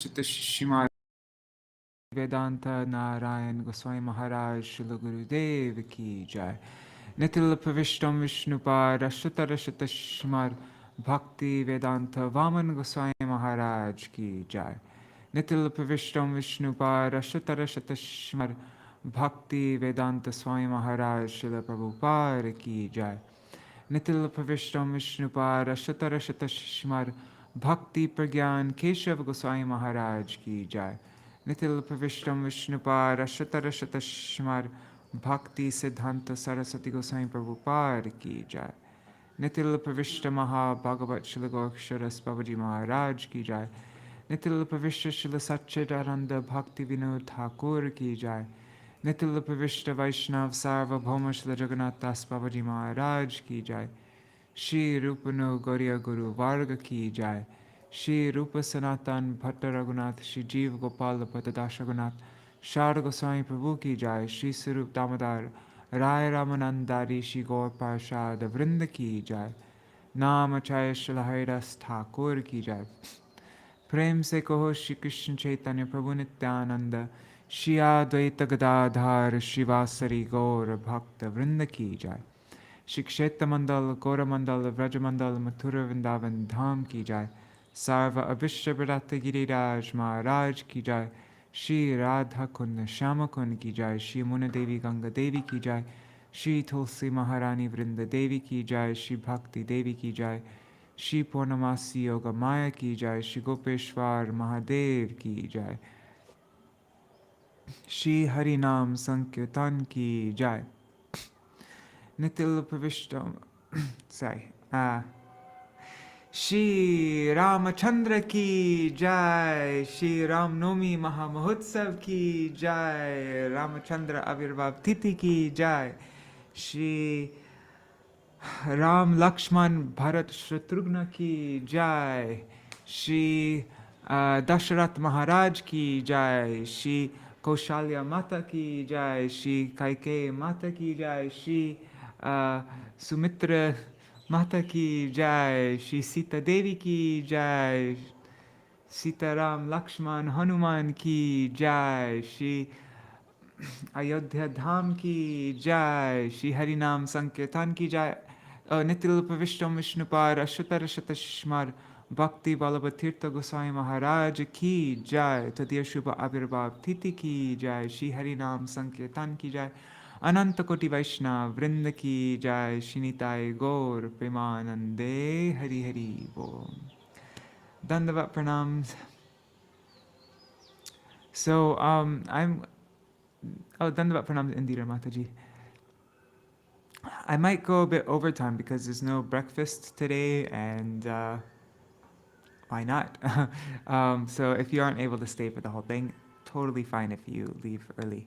Shrimad Vedanta Narayan Gosvāmī Mahārāja Śrīla Gurudev Ki Jai. Nitil Pravishtam Vishnupad Ashtara Shrimad Bhakti Vedanta Vaman Gosvāmī Mahārāja Ki Jai. Nitil Pravishtam Vishnupad Ashtara Shrimad Bhakti Vedanta Swami Mahārāja Śrīla Prabhupada Ki Jai. Nitil Pravishtam Vishnupad Ashtara Shrimad Bhakti Pragyan Keshav Gosvāmī Mahārāja Ki Jai. Nitil Pravishtam Vishnupad Ashtara Shrimad Bhakti Siddhanta Saraswati Gosvāmī Prabhupada Ki Jai. Nitil Pravishta Maha Bhagavat Śrīla Goksharas Babaji Mahārāja Ki Jai. Nitil Pravishta Śrīla Satchidananda Bhakti Vinod Thakur Ki Jai. Nitil Pravishta Vaishnav Sarvabhauma Śrīla Jagannath Das Babaji Mahārāja Ki Jai. Shri Rupano Gauriya Guru Varga Ki Jai. Shri Rupa Sanatan Bhatta Raghunath Shri Jeev Gopal Bhatta Daśa-avatāra Shāra Gosvāmī Prabhu Ki Jai. Shri Sarup Damodar Rai Ramanandari Shri Gaur Parshad Vrinda Ki Jai. Namachaya Śrīla Haridas Thakur Ki Jai. Prem se kaho Shri Krishna Chaitanya Prabhu Nityananda Shri Advaita Gadadhar Shivasari Gaur Bhakta Vrinda Ki Jai. Shri Kshetra Mandal, Gora Mandal, Vraja Mandal, Mathura Vrindavan Dham Ki Jai. Sarva Abhishta Bharata Giriraj Maharaj Ki Jai. Shri Radha Kund Shama Kund Ki Jai. Shri Muna Devi Ganga Devi Ki Jai. Shri Tulsi Maharani Vrinda Devi Ki Jai. Shri Bhakti Devi Ki Jai. Shri Purnamasi Yoga Maya Ki Jai. Shri Gopeshwar Mahadev Ki Jai. Shri Harinam Sankirtan Ki Jai. Nitil Pravishtam, sorry, Shri Rāmacandra Ki Jai, Shri Ramnomi Mahamahotsav Ki Jai, Rāmacandra-avatāra Ki Jai, Shri Ram Lakshman Bharat Shatrugna Ki Jai, Shri Daśarat Maharaj Ki Jai, Shri Kaushalya Mata Ki Jai, Shri Kaikeyi Mata Ki Jai, Shri Sumitra Mata Ki Jai, Shri Sita Devi Ki Jai, Sitaram Lakshman Hanuman Ki Jai, Shri Ayodhya Dham Ki Jai, Shri Harinam Sankirtan Ki Jai. Nitil Pravishtam Vishnupad Ashtara Shrimad Bhakti Vallabha Tīrtha Gosvāmī Mahārāja Ki Jai. Tadiya Shubha Abhirbhav Titi Ki Jai, Shri Harinam Sankirtan Ki Jai. Ananta Koti Vaishnav Vrinda Ki Jai. Shinitai Gaur Premanande Hari Hari Bol. Dandavat Pranams. So Dandavat Pranams Indira Mataji. I might go a bit overtime because there's no breakfast today, and why not? So if you aren't able to stay for the whole thing, totally fine if you leave early.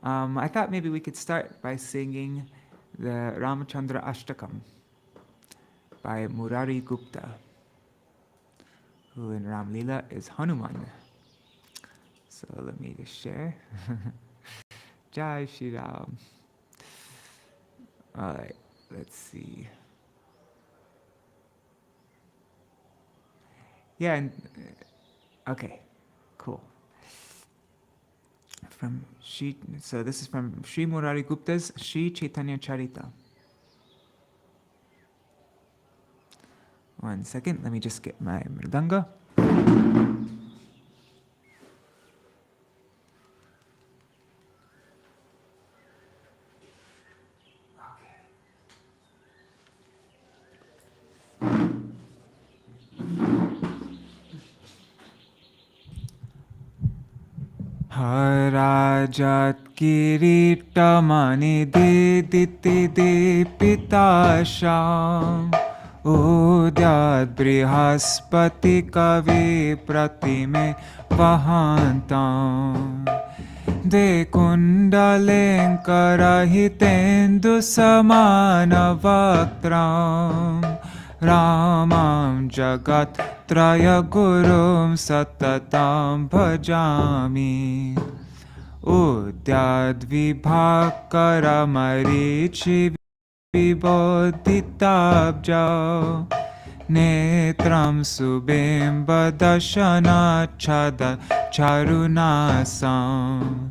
I thought maybe we could start by singing the Rāmacandra-avatāra by Murari Gupta, who in Ram Leela is Hanuman. So let me just share. Jai Shri Ram. All right, let's see. Yeah, and okay, cool. So this is from Sri Murari Gupta's Sri Chaitanya Charita. One second, let me just get my mridanga. Harajat kirita mani de diti de pitasham udyad brihaspati kavi pratime vahantam de kundalenkarahitendu samana vaktram Ramam Jagat Traya Gurum Satatam Bhajami Udyad Vibhakara Marichi Vibodhitabja netram subemba dashanachada charunasam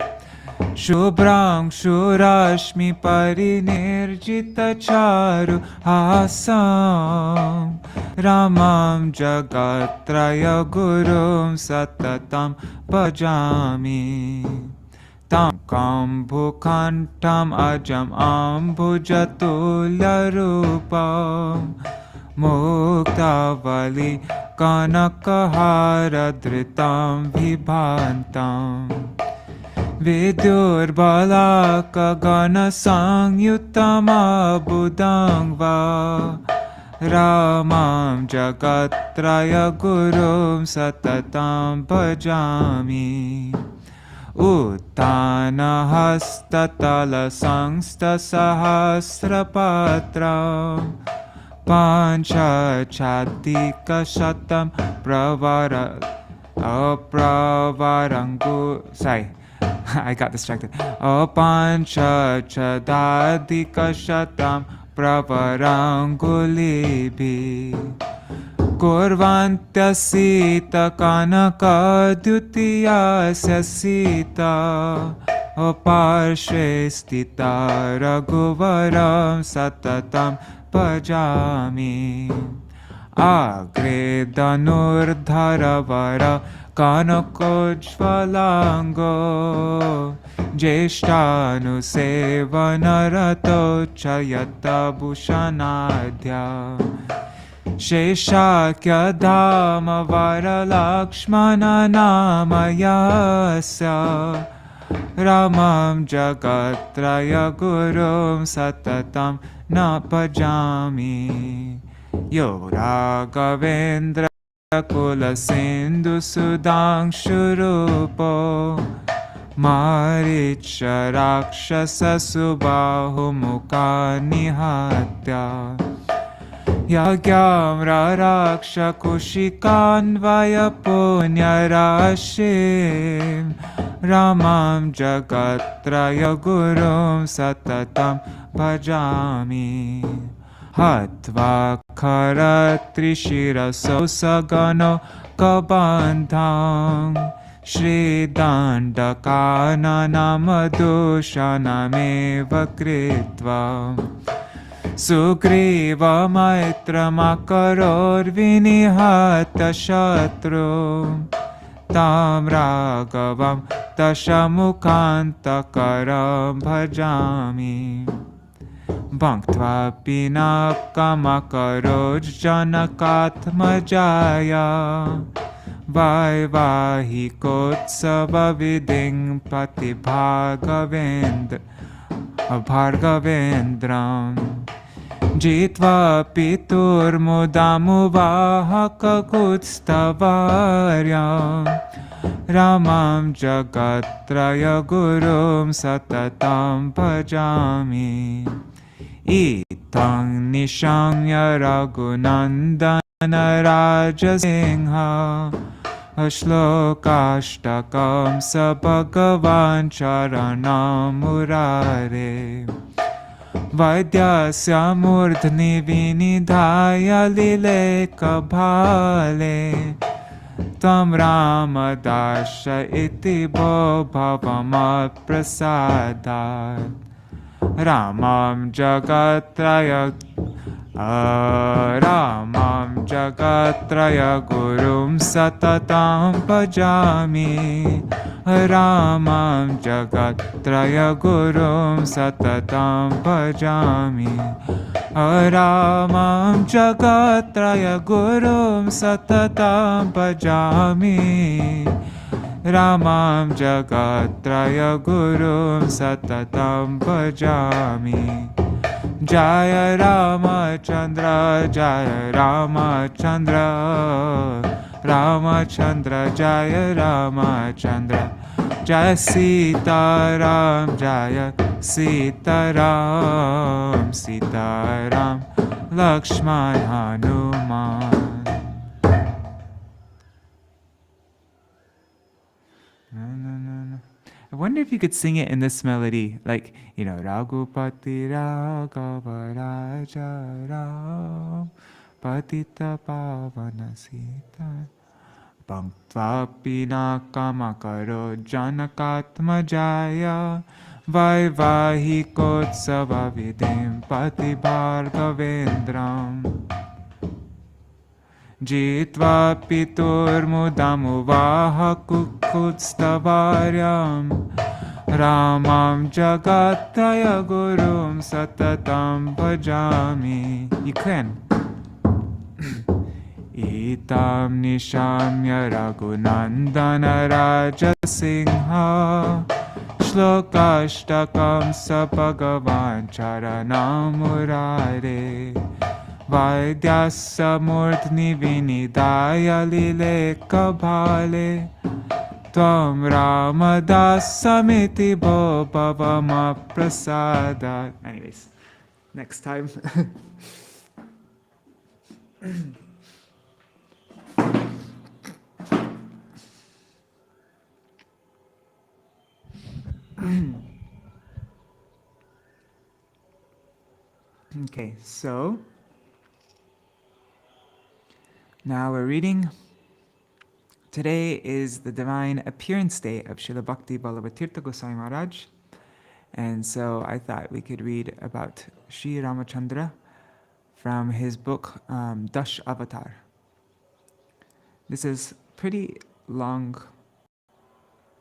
Shubhrang shurashmi parinirjita charu asam Ramam jagatraya gurum satatam bhajami Tam kambhukantam ajam ambhujatulya rupam Muktavali kanakahara dhritam vibhantam Vidyurbalaka gana sangyutama budangva Ramam jagatraya gurum satatam bhajami Uttana hastatala sangsta sahasrapatram Pancha chatika shatam pravarangu Sorry, I got distracted. Pancha chadadika shatam pravarangulibi Kurvantya sita kanaka dutiyasya sita Parshve stita raghuvaram satatam bhajami Agre danurdharavara kanakojvalango Jeshtanu sevanarato chayata bhushanadhya Sheshakya dhamma varalakshmana namayasya Ramam jagatraya gurum satatam napajami Yo Raghavendra kula sindhu sudangshurupo Maricha rakshasa subahu mukha nihatya Yagyam raraksha kushikanvaya punya rashim Ramam jagatraya gurum satatam bhajami Hatva karatrishira sosagano kabandham Shri dandakana namadushanameva kritva Sugriva maitra makaror vinihata shatru Tam raghavam tashamukantakaram bhajami Bhakta pinakamakaroj janakatmajaya Vaivahikotsava viding patibhagavendram Jitva pitur mudamuvahakakutstavaryam Ramam jagatraya gurum satatam bhajami Itang nishamya raghunandana rajasingha Ashlokashtakam sa bhagavan charanam murare Vaidyasya murdhni vinidhaya lileka bhale Tvam Ramadasha iti bo bhavamat prasadat Ramam jagatraya gurum satatam bhajami Ramam jagatraya gurum satatam bhajami Ramam jagatraya gurum satatam bhajami Ramam jagatraya gurum satatam bhajami Jaya Rāmacandra, Jaya Rāmacandra, Rāmacandra, Jaya Rāmacandra, Jaya Sitaram, Jaya Sitaram, Sitaram, Lakshman Hanuman. I wonder if you could sing it in this melody, like, you know, Raghupati Raghava Raja Ram patita pavana sita bhaktva pinakamakaro janakatmajaya vaivahikotsava vidim patibhargavendram jitva piturmudamuvaha kukutstavaryam Ramam Jagataya Gurum Satatam Bhajami. You can. Itam Nishamya Raghunandana Raja Singha Shlokashtakam Sabhagavan Charanam Murare Vaidyasa Murtni Vinidaya Lile Kabhale Tvam Ramadasa-miti bo bhavama prasada. Anyways, next time. Okay, so now we're reading. Today is the Divine Appearance Day of Śrīla Bhakti Vallabha Tīrtha Gosvāmī Mahārāja. And so I thought we could read about Sri Rāmacandra from his book Daśa-avatāra. This is a pretty long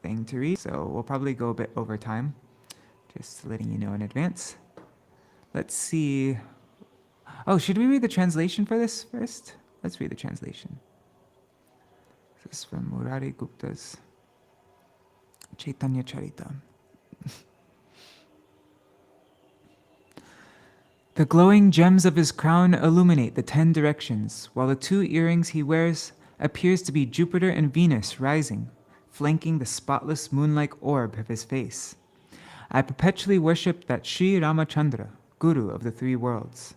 thing to read, so we'll probably go a bit over time. Just letting you know in advance. Let's see. Oh, should we read the translation for this first? Let's read the translation. This is from Murari Gupta's Chaitanya Charita. The glowing gems of his crown illuminate the 10 directions, while the 2 earrings he wears appears to be Jupiter and Venus rising, flanking the spotless moon-like orb of his face. I perpetually worship that Sri Rāmacandra, Guru of the 3 worlds.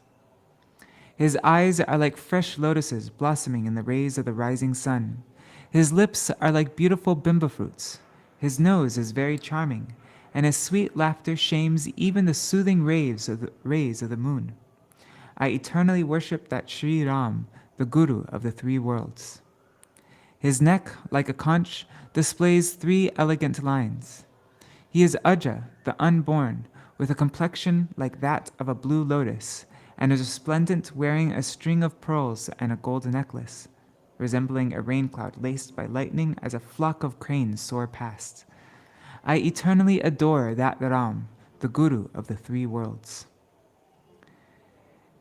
His eyes are like fresh lotuses blossoming in the rays of the rising sun. His lips are like beautiful bimba fruits. His nose is very charming, and his sweet laughter shames even the soothing rays of the moon. I eternally worship that Sri Ram, the Guru of the 3 worlds. His neck, like a conch, displays 3 elegant lines. He is Aja, the unborn, with a complexion like that of a blue lotus, and is resplendent, wearing a string of pearls and a gold necklace, resembling a rain cloud laced by lightning as a flock of cranes soar past. I eternally adore that Ram, the Guru of the 3 worlds.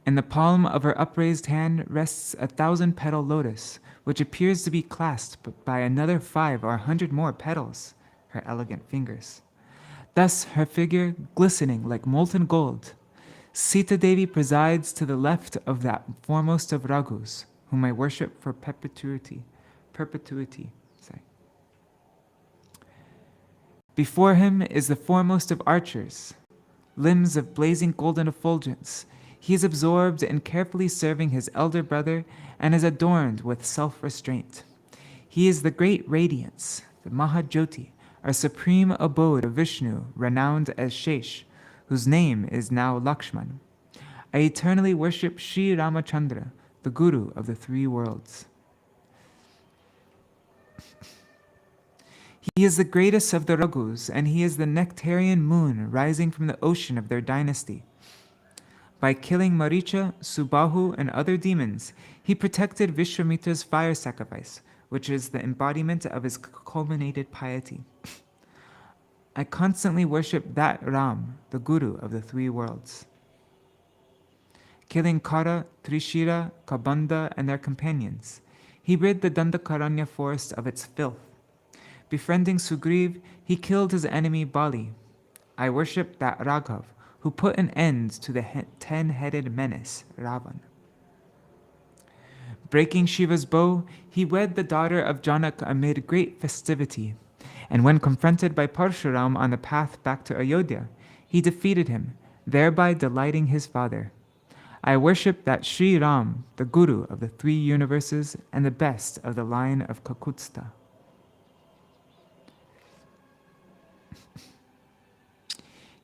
In the palm of her upraised hand rests a 1,000-petal lotus, which appears to be clasped by another 5 or 100 more petals, her elegant fingers. Thus her figure glistening like molten gold. Sita Devi presides to the left of that foremost of Raghus, whom I worship for perpetuity. Before him is the foremost of archers, limbs of blazing golden effulgence. He is absorbed in carefully serving his elder brother and is adorned with self-restraint. He is the great radiance, the Mahajoti, our supreme abode of Vishnu, renowned as Shesh, whose name is now Lakshman. I eternally worship Sri Rāmacandra, the Guru of the 3 worlds. He is the greatest of the Raghus, and he is the nectarian moon rising from the ocean of their dynasty. By killing Maricha, Subahu, and other demons, he protected Vishwamitra's fire sacrifice, which is the embodiment of his culminated piety. I constantly worship that Ram, the Guru of the 3 worlds. Killing Kara, Trishira, Kabanda, and their companions, he rid the Dandakaranya forest of its filth. Befriending Sugriv, he killed his enemy Bali. I worship that Raghav, who put an end to the 10-headed menace, Ravan. Breaking Shiva's bow, he wed the daughter of Janak amid great festivity, and when confronted by Parshuram on the path back to Ayodhya, he defeated him, thereby delighting his father. I worship that Sri Ram, the Guru of the 3 universes and the best of the line of Kakutstha.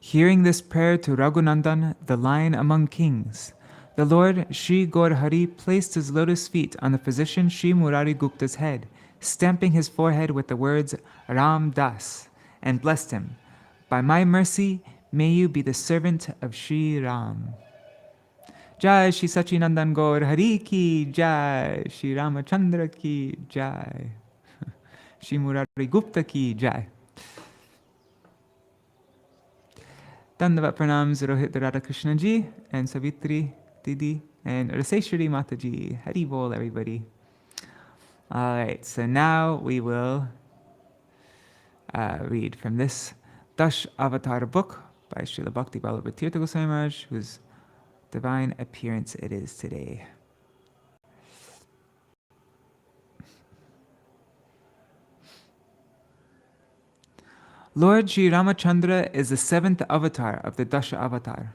Hearing this prayer to Raghunandan, the lion among kings, The Lord Sri Gaur Hari placed his lotus feet on the physician Sri Murari Gupta's head, stamping his forehead with the words Ram Das, and blessed him. By my mercy, may you be the servant of Sri Ram. Jai Shri Sachinandan Gaur Hari ki Jai, Shri Rāmacandra ki Jai, Shri Murari Gupta ki Jai. Dandavat pranams Rohit Radha Krishna ji and Savitri Didi and Raseshwari Mataji. Hari Bol, everybody. Alright, so now we will read from this Daśa-avatāra book by Śrīla Bhakti Vallabha Tīrtha Gosvāmī Mahārāja, whose divine appearance it is today. Lord Sri Ramachandra is the 7th avatar of the Daśa-avatāra.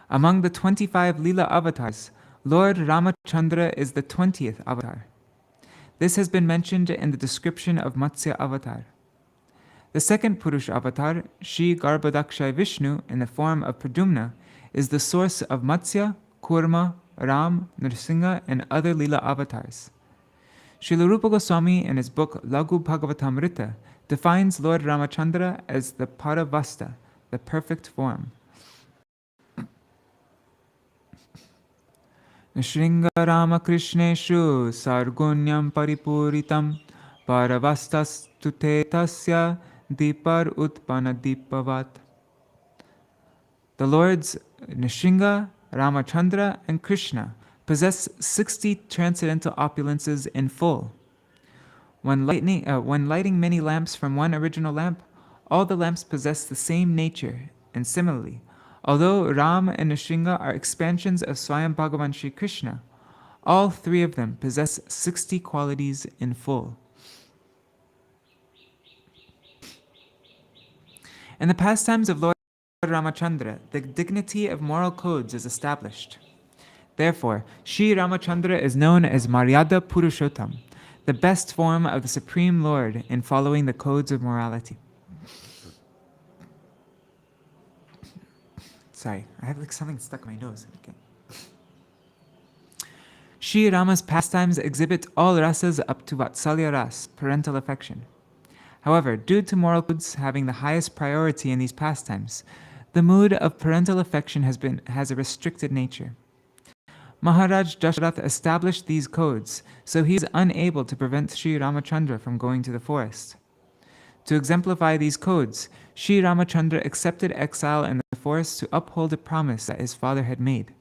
Among the 25 Leela avatars, Lord Ramachandra is the 20th avatar. This has been mentioned in the description of Matsya-avatāra. The second Purush avatar, Sri Garbhodakshay Vishnu in the form of Pradumna, is the source of Matsya, Kurma, Ram, Nrsimha, and other Leela avatars. Srila Rupa Goswāmī in his book Laghu Bhagavatamrita defines Lord Ramachandra as the Paravasta, the perfect form. Nrsimha Ramakrishneshu Sargunyam Paripuritam Paravastastute Tasya Dipar Utpana Dipavat. The Lords Nrsimha, Ramachandra, and Krishna possess 60 transcendental opulences in full. When lighting many lamps from one original lamp, all the lamps possess the same nature, and similarly, although Ram and Nrsimha are expansions of Swayam Bhagavan Shri Krishna, all three of them possess 60 qualities in full. In the pastimes of Lord Ramachandra, the dignity of moral codes is established. Therefore, Sri Ramachandra is known as Maryada Purushottam, the best form of the Supreme Lord in following the codes of morality. Sorry, I have like something stuck in my nose. Okay. Sri Rama's pastimes exhibit all rasas up to Vatsalya ras, parental affection. However, due to moral codes having the highest priority in these pastimes, the mood of parental affection has a restricted nature. Mahārāja Dasaratha established these codes, so he is unable to prevent Sri Ramachandra from going to the forest. To exemplify these codes, Sri Ramachandra accepted exile in the forest to uphold a promise that his father had made.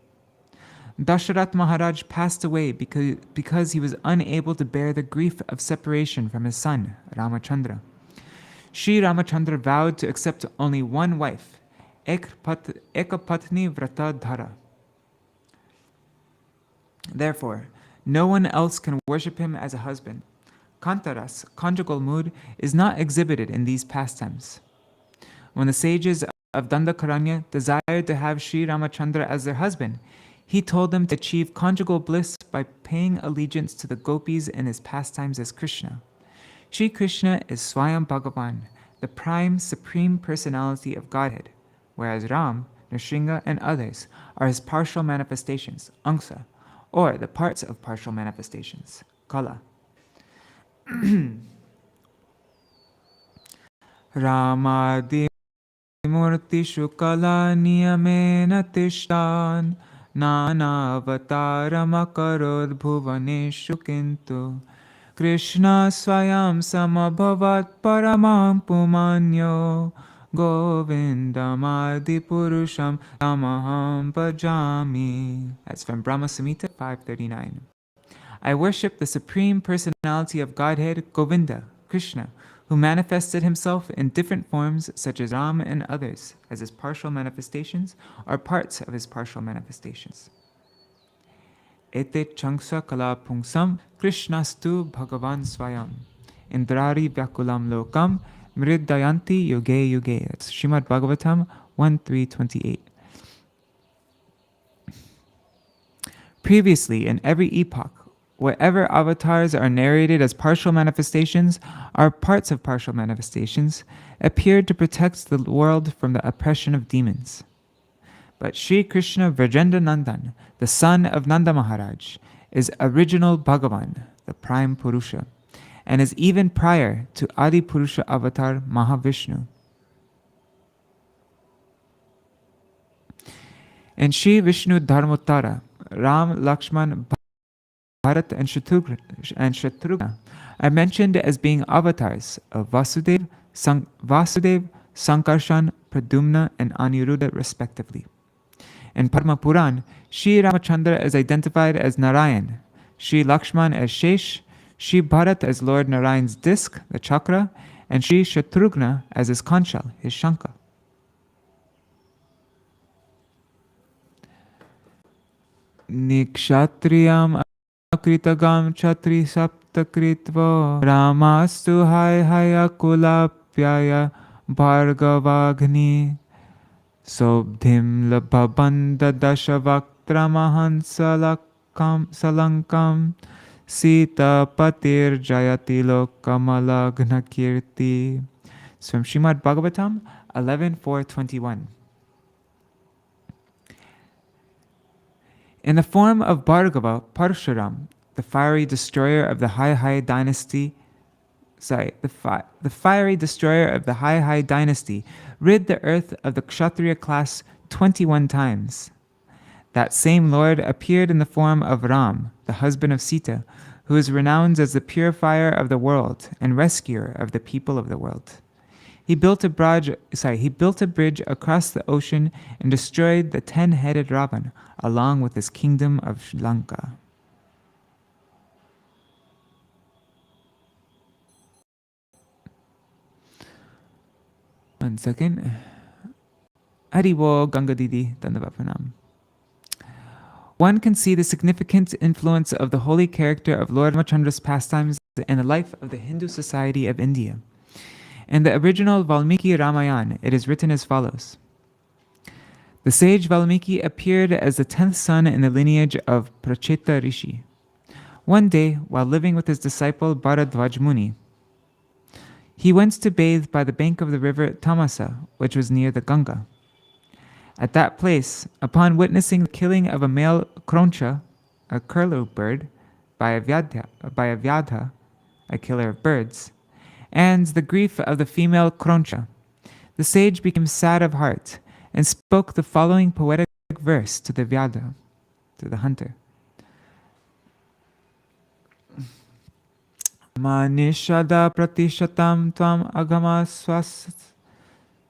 Dasaratha Mahārāja passed away because he was unable to bear the grief of separation from his son, Ramachandra. Sri Ramachandra vowed to accept only one wife, Ekapatni Vrata Dhara. Therefore, no one else can worship him as a husband. Kantaras, conjugal mood, is not exhibited in these pastimes. When the sages of Dandakaranya desired to have Sri Ramachandra as their husband, he told them to achieve conjugal bliss by paying allegiance to the gopis in his pastimes as Krishna. Sri Krishna is Swayam Bhagavan, the prime supreme personality of Godhead, whereas Ram, Nrsimha, and others are his partial manifestations, Angsa, or the parts of partial manifestations, Kala. Ramadi Murtishu Kala Niyamena Tishtan Nāna-avatāra makarod bhuvaneshu kintu Krishna swayam samabhavat paramam pumanyo Govindamadi purusham tamaham bhajami. That's from Brahma Samhita 539. I worship the Supreme Personality of Godhead, Govinda, Krishna, who manifested himself in different forms such as Ram and others, as his partial manifestations or parts of his partial manifestations. Ete changsa kala pungsam Krishnastu Bhagavan Swayam Indrari Vyakulam Lokam Mriddayanti Yuge Yuge. That's Srimad Bhagavatam 1.3.28. Previously, in every epoch, wherever avatars are narrated as partial manifestations or parts of partial manifestations, appeared to protect the world from the oppression of demons. But Sri Krishna Vrajendra Nandan, the son of Nanda Maharaj, is original Bhagavan, the prime Purusha, and is even prior to Adi Purusha avatar Mahavishnu. In Sri Vishnu Dharmottara, Ram, Lakshman, Bharat, and Shatrughna are mentioned as being avatars of Vasudev, Sankarshan, Pradumna, and Aniruddha respectively. In Padma Puran, Sri Ramacandra is identified as Narayan, Sri Lakshman as Shesh, Sri Bharat as Lord Narayan's disc, the chakra, and Sri Shatrughna as his conch shell, his shanka. Nikshatriyam akritagam chatri saptakritva Ramastu haya kulapyaya bhargavagni Sobdhim labhabanda Daśa-avatāra salankam Sita patir jayati lokamalaghna kirti. It's from Srimad Bhagavatam 11.4.21. In the form of Bhargava, Parshuram, the fiery destroyer of the Hai dynasty, the fiery destroyer of the Hai dynasty, rid the earth of the Kshatriya class 21 times. That same Lord appeared in the form of Ram, the husband of Sita, who is renowned as the purifier of the world and rescuer of the people of the world. He built a bridge across the ocean and destroyed the 10-headed Ravan, along with his kingdom of Lanka. One second. Haribo Ganga Didi Dandava Pranam. One can see the significant influence of the holy character of Lord Ramachandra's pastimes in the life of the Hindu society of India. In the original Valmiki Ramayana, it is written as follows. The sage Valmiki appeared as the 10th son in the lineage of Pracheta Rishi. One day, while living with his disciple Bharadwaj Muni, he went to bathe by the bank of the river Tamasa, which was near the Ganga. At that place, upon witnessing the killing of a male kroncha, a curlew bird, by a vyadha, a killer of birds, and the grief of the female kroncha, the sage became sad of heart and spoke the following poetic verse to the vyadha, to the hunter. Manishada pratishatam tvam agama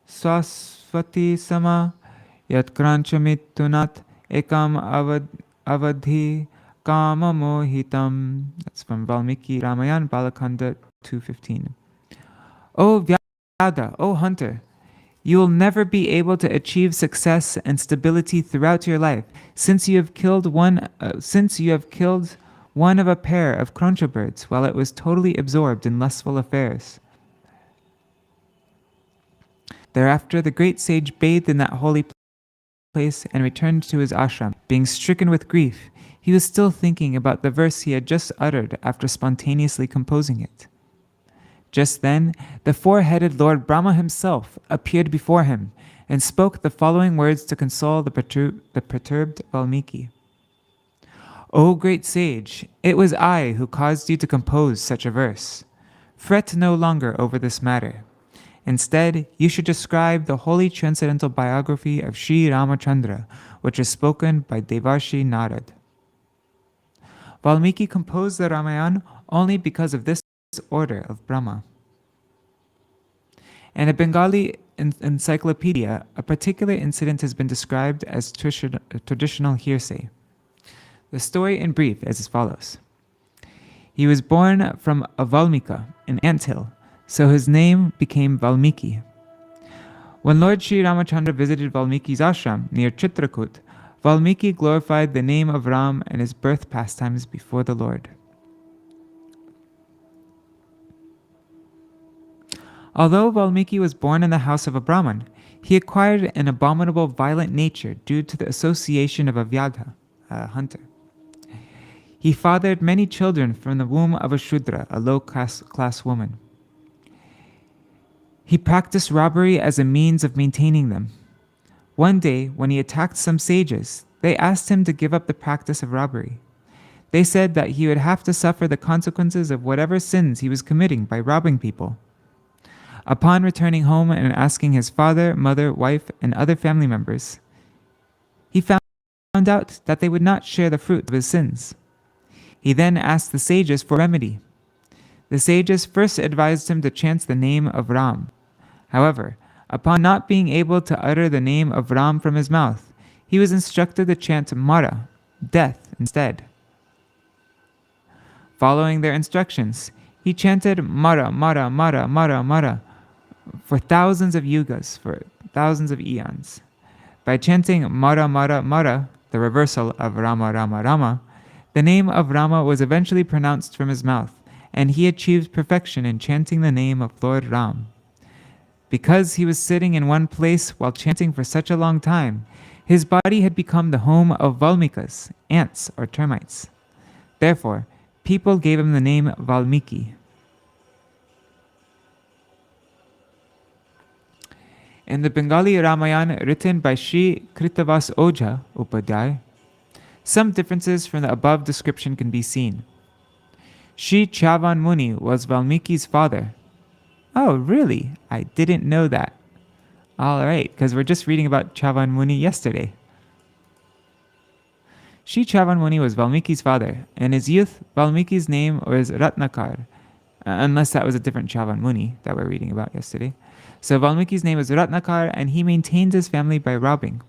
swasvati sama yat kranchamitunat ekam avadhi kama mohitam. That's from Valmiki Ramayana, Balakanda 2:15. O Vyada, O hunter, you will never be able to achieve success and stability throughout your life, since you have killed one of a pair of kroncha birds while it was totally absorbed in lustful affairs. Thereafter, the great sage bathed in that holy place and returned to his ashram. Being stricken with grief, he was still thinking about the verse he had just uttered after spontaneously composing it. Just then, the four-headed Lord Brahma himself appeared before him and spoke the following words to console the perturbed Valmiki. O great sage, it was I who caused you to compose such a verse. Fret no longer over this matter. Instead, you should describe the holy transcendental biography of Sri Ramachandra, which is spoken by Devarshi Narad. Valmiki composed the Ramayana only because of this order of Brahma. In a Bengali encyclopedia, a particular incident has been described as traditional hearsay. The story in brief is as follows. He was born from a Valmika, an anthill, so his name became Valmiki. When Lord Sri Ramachandra visited Valmiki's ashram near Chitrakoot, Valmiki glorified the name of Ram and his birth pastimes before the Lord. Although Valmiki was born in the house of a Brahmin, he acquired an abominable violent nature due to the association of a vyadha, a hunter. He fathered many children from the womb of a Shudra, a low-class woman. He practiced robbery as a means of maintaining them. One day, when he attacked some sages, they asked him to give up the practice of robbery. They said that he would have to suffer the consequences of whatever sins he was committing by robbing people. Upon returning home and asking his father, mother, wife, and other family members, he found out that they would not share the fruit of his sins. He then asked the sages for a remedy. The sages first advised him to chant the name of Ram. However, upon not being able to utter the name of Ram from his mouth, he was instructed to chant Mara, death, instead. Following their instructions, he chanted Mara, Mara, Mara, Mara, Mara for thousands of yugas, for thousands of eons. By chanting Mara, Mara, Mara, the reversal of Rama, Rama, Rama, the name of Rama was eventually pronounced from his mouth, and he achieved perfection in chanting the name of Lord Ram. Because he was sitting in one place while chanting for such a long time, his body had become the home of Valmikas, ants or termites. Therefore, people gave him the name Valmiki. In the Bengali Ramayana written by Sri Kritavas Ojha Upadhyay, some differences from the above description can be seen. Sri Chavan Muni was Valmiki's father. Oh, really? I didn't know that. All right, because we're just reading about Chavan Muni yesterday. Sri Chavan Muni was Valmiki's father. In his youth, Valmiki's name was Ratnakar, unless that was a different Chavan Muni that we're reading about yesterday. So Valmiki's name was Ratnakar, and he maintained his family by robbing.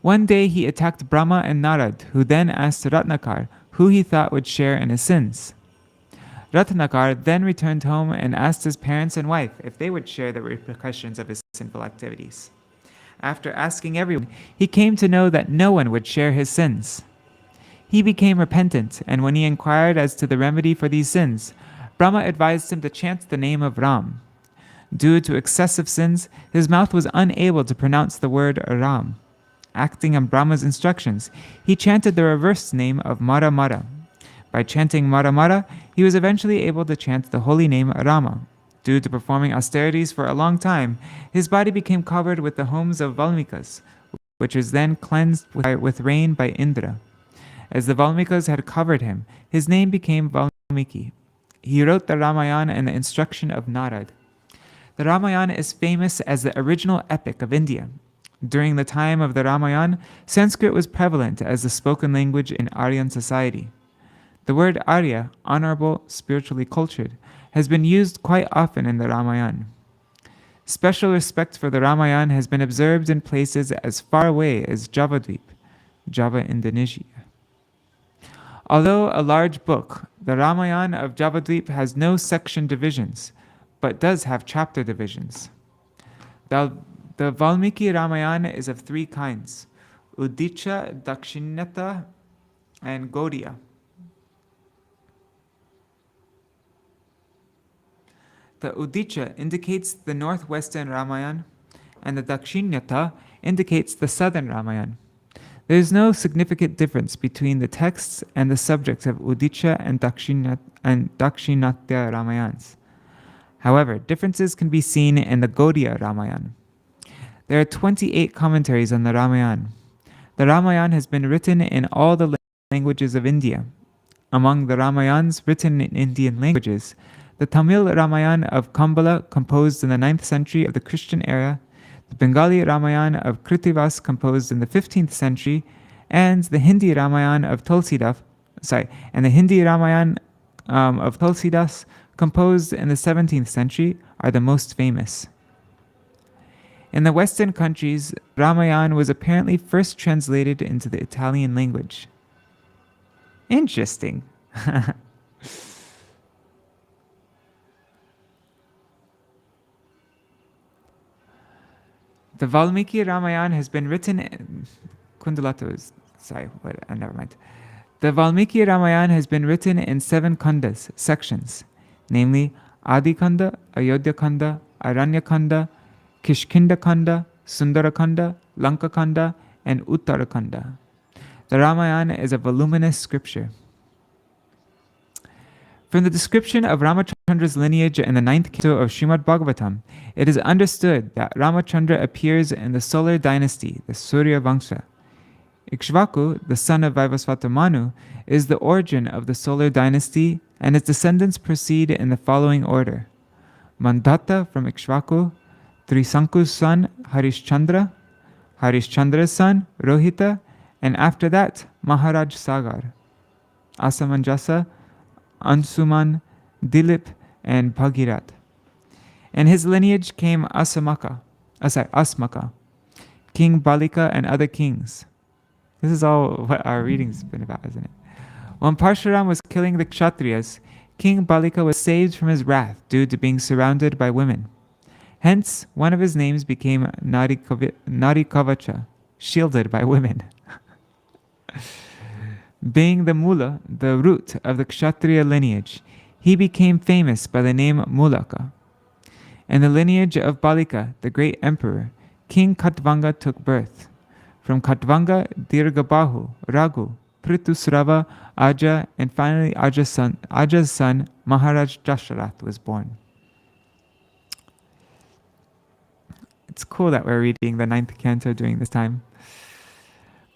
One day he attacked Brahma and Narad, who then asked Ratnakar who he thought would share in his sins. Ratnakar then returned home and asked his parents and wife if they would share the repercussions of his sinful activities. After asking everyone, he came to know that no one would share his sins. He became repentant, and when he inquired as to the remedy for these sins, Brahma advised him to chant the name of Ram. Due to excessive sins, his mouth was unable to pronounce the word Ram. Acting on Brahma's instructions, he chanted the reversed name of Mara Mara. By chanting Mara Mara, he was eventually able to chant the holy name Rama. Due to performing austerities for a long time, his body became covered with the homes of Valmikas, which was then cleansed with rain by Indra. As the Valmikas had covered him, his name became Valmiki. He wrote the Ramayana and the instruction of Narad. The Ramayana is famous as the original epic of India. During the time of the Ramayana, Sanskrit was prevalent as the spoken language in Aryan society. The word Arya, honorable, spiritually cultured, has been used quite often in the Ramayana. Special respect for the Ramayana has been observed in places as far away as Javadvip, Java, Indonesia. Although a large book, the Ramayana of Javadvip has no section divisions, but does have chapter divisions. The Valmiki Ramayana is of three kinds: Udicha, Dakshinata, and Gaudiya. The Udicha indicates the northwestern Ramayana, and the Dakshinyata indicates the southern Ramayana. There is no significant difference between the texts and the subjects of Udicha and Dakshinatya Ramayans. However, differences can be seen in the Gaudiya Ramayana. There are 28 commentaries on the Ramayana. The Ramayana has been written in all the languages of India. Among the Ramayans written in Indian languages, the Tamil Ramayana of Kambala, composed in the 9th century of the Christian era, the Bengali Ramayana of Krittivas, composed in the 15th century, and the Hindi Ramayana of Tulsidas, composed in the 17th century, are the most famous. In the Western countries, Ramayana was apparently first translated into the Italian language. Interesting. The Valmiki Ramayana has been written in The Valmiki Ramayana has been written in 7 Kandas, sections, namely Adi Kanda, Ayodhya Kanda, Aranya Kanda, Kishkinda Kanda, Sundara Kanda, Lanka Kanda, and Uttara Kanda. The Ramayana is a voluminous scripture. From the description of Ramachandra's lineage in the 9th canto of Srimad Bhagavatam, it is understood that Ramachandra appears in the solar dynasty, the Surya Vangsha. Ikshvaku, the son of Vaivasvata Manu, is the origin of the solar dynasty, and its descendants proceed in the following order. Mandatta from Ikshvaku, Trisanku's son Harishchandra, Harishchandra's son Rohita, and after that Mahārāja Sagar, Asamanjasa, Ansuman, Dilip, and Bhagirat. In his lineage came Asmaka, King Balika, and other kings. This is all what our reading's been about, isn't it? When Parshuram was killing the Kshatriyas, King Balika was saved from his wrath due to being surrounded by women. Hence, one of his names became Narikavacha, shielded by women. Being the Mula, the root of the Kshatriya lineage, he became famous by the name Mulaka. In the lineage of Balika, the great emperor, King Katvanga took birth. From Katvanga, Dirgabahu, Raghu, Pritusrava, Aja, and finally Aja's son Mahārāja Daśarath was born. It's cool that we're reading the 9th canto during this time.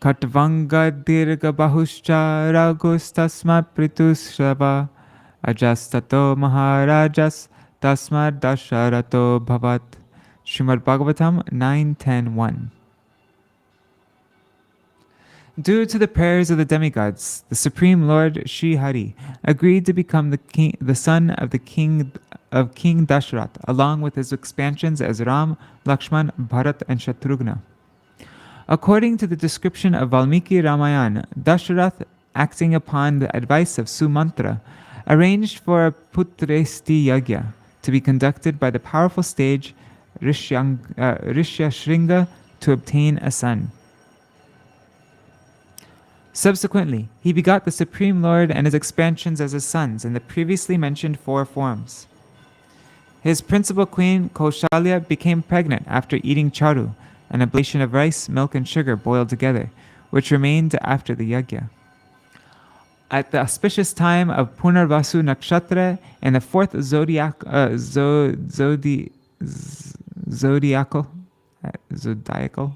Katvanga Dirgabahuscha Raghus Tasmat Pritusrava Ajastato Mahārajas Tasmat Daśarato Bhavat. Srimad Bhagavatam 9.10.1. Due to the prayers of the demigods, the Supreme Lord Sri Hari agreed to become the son of King Daśarath, along with his expansions as Ram, Lakshman, Bharat, and Shatrughna. According to the description of Valmiki Ramayana, Daśarath, acting upon the advice of Sumantra, arranged for a Putresti Yagya to be conducted by the powerful sage Rishyashringa to obtain a son. Subsequently, he begot the Supreme Lord and his expansions as his sons in the previously mentioned 4 forms. His principal queen, Kaushalya, became pregnant after eating charu, an oblation of rice, milk, and sugar boiled together, which remained after the yajna. At the auspicious time of Punarvasu Nakshatra and the 4th zodiacal,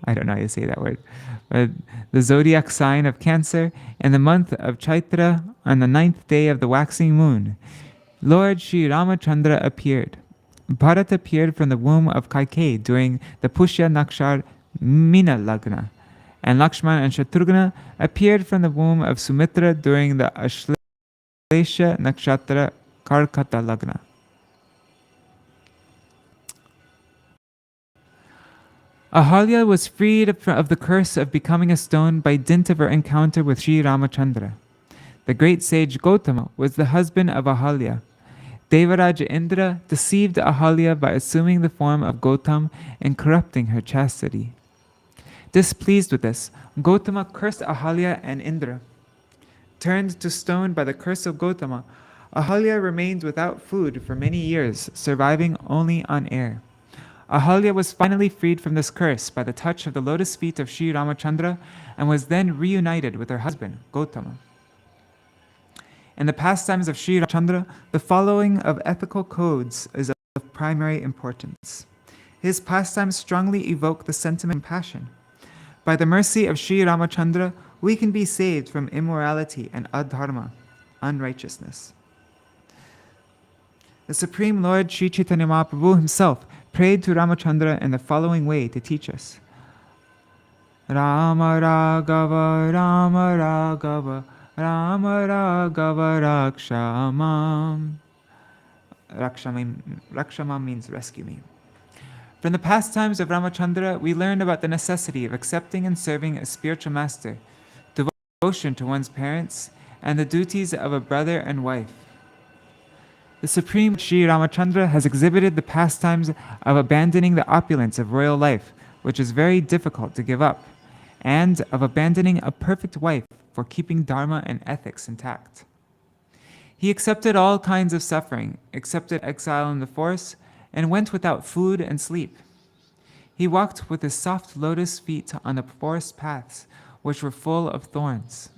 I don't know how to say that word, but the zodiac sign of Cancer, in the month of Chaitra, on the 9th day of the waxing moon, Lord Sri Ramachandra appeared. Bharat appeared from the womb of Kaikeyi during the Pushya Nakshar Mina Lagna, and Lakshman and Shatrughna appeared from the womb of Sumitra during the Ashlesha Nakshatra Karkata Lagna. Ahalya was freed of the curse of becoming a stone by dint of her encounter with Sri Ramachandra. The great sage Gautama was the husband of Ahalya. Devaraja Indra deceived Ahalya by assuming the form of Gautam and corrupting her chastity. Displeased with this, Gautama cursed Ahalya, and Indra. Turned to stone by the curse of Gautama, Ahalya remained without food for many years, surviving only on air. Ahalya was finally freed from this curse by the touch of the lotus feet of Sri Ramachandra and was then reunited with her husband, Gautama. In the pastimes of Sri Ramachandra, the following of ethical codes is of primary importance. His pastimes strongly evoke the sentiment of compassion. By the mercy of Sri Ramachandra, we can be saved from immorality and adharma, unrighteousness. The Supreme Lord Sri Chaitanya Mahaprabhu himself prayed to Ramachandra in the following way to teach us. Rama Raghava, Rama Raghava, Rama Raghava Rakshamam. Rakshamam means rescue me. From the pastimes of Ramachandra, we learn about the necessity of accepting and serving a spiritual master, devotion to one's parents, and the duties of a brother and wife. The Supreme Sri Ramachandra has exhibited the pastimes of abandoning the opulence of royal life, which is very difficult to give up, and of abandoning a perfect wife for keeping dharma and ethics intact. He accepted all kinds of suffering, accepted exile in the forest, and went without food and sleep. He walked with his soft lotus feet on the forest paths, which were full of thorns.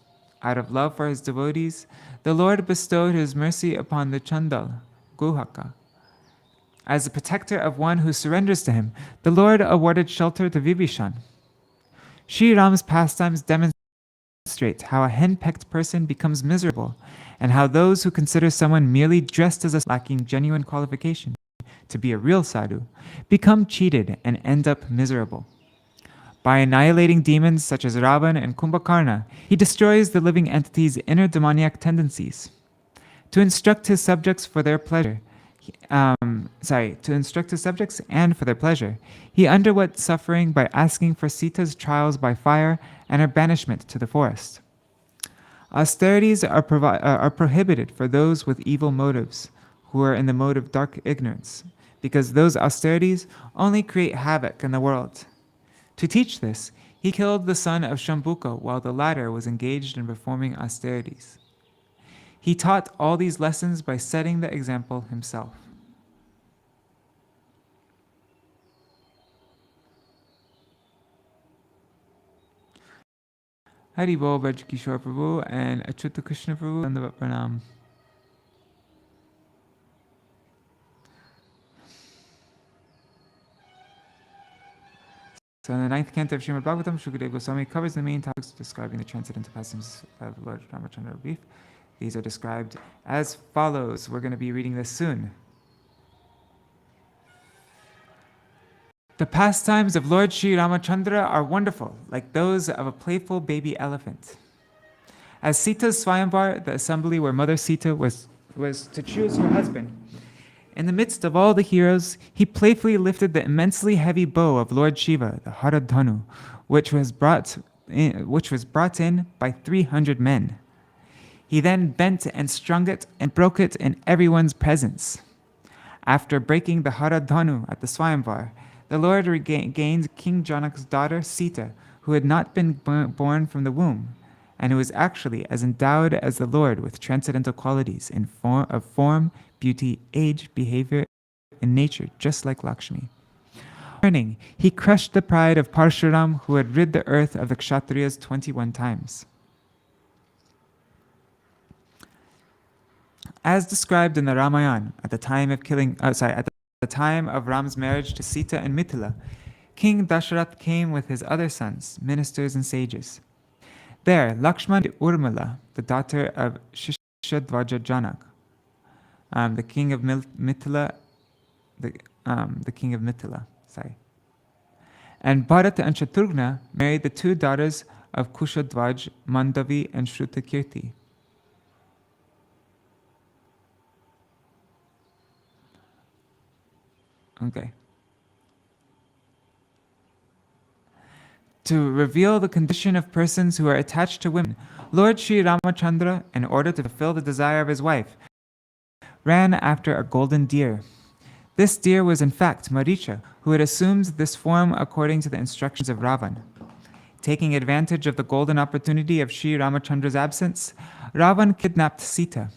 Out of love for his devotees, the Lord bestowed his mercy upon the Chandal, Guhaka. As the protector of one who surrenders to him, the Lord awarded shelter to Vibhishan. Sri Ram's pastimes demonstrate how a henpecked person becomes miserable, and how those who consider someone merely dressed as a lacking genuine qualification to be a real sadhu become cheated and end up miserable. By annihilating demons such as Ravan and Kumbhakarna, he destroys the living entity's inner demoniac tendencies. To instruct his subjects for their pleasure, and for their pleasure, he underwent suffering by asking for Sita's trials by fire and her banishment to the forest. Austerities are prohibited for those with evil motives, who are in the mode of dark ignorance, because those austerities only create havoc in the world. To teach this, he killed the son of Shambhuka while the latter was engaged in performing austerities. He taught all these lessons by setting the example himself. Hari Bol Braj Kishore Prabhu and Achyuta Krishna Prabhu and the Pranam. So in the 9th canto of Srimad Bhagavatam, Shukadeva Goswami covers the main topics describing the transcendental pastimes of Lord Rāmacandra-avatāra. These are described as follows. We're going to be reading this soon. The pastimes of Lord Sri Ramachandra are wonderful, like those of a playful baby elephant. As Sita's Swayamvar, the assembly where Mother Sita was to choose her husband, in the midst of all the heroes, he playfully lifted the immensely heavy bow of Lord Shiva, the Haradhanu, which was brought in by 300 men. He then bent and strung it and broke it in everyone's presence. After breaking the Haradhanu at the Swayamvar, the Lord gained King Janak's daughter Sita, who had not been born from the womb, and who was actually as endowed as the Lord with transcendental qualities in form, beauty, age, behavior, and nature, just like Lakshmi. Turning, he crushed the pride of Parshuram, who had rid the earth of the Kshatriyas 21 times. As described in the Ramayana, at the time of Ram's marriage to Sita and Mithila, King Daśarath came with his other sons, ministers and sages. There, Lakshman married Urmila, the daughter of Shishadvaja Janak, the king of Mithila, And Bharata and Shatrugna married the two daughters of Kushadvaj, Mandavi and Shrutakirti. Okay. To reveal the condition of persons who are attached to women, Lord Sri Ramachandra, in order to fulfill the desire of his wife, ran after a golden deer. This deer was in fact Maricha, who had assumed this form according to the instructions of Ravan. Taking advantage of the golden opportunity of Sri Ramachandra's absence, Ravan kidnapped Sita.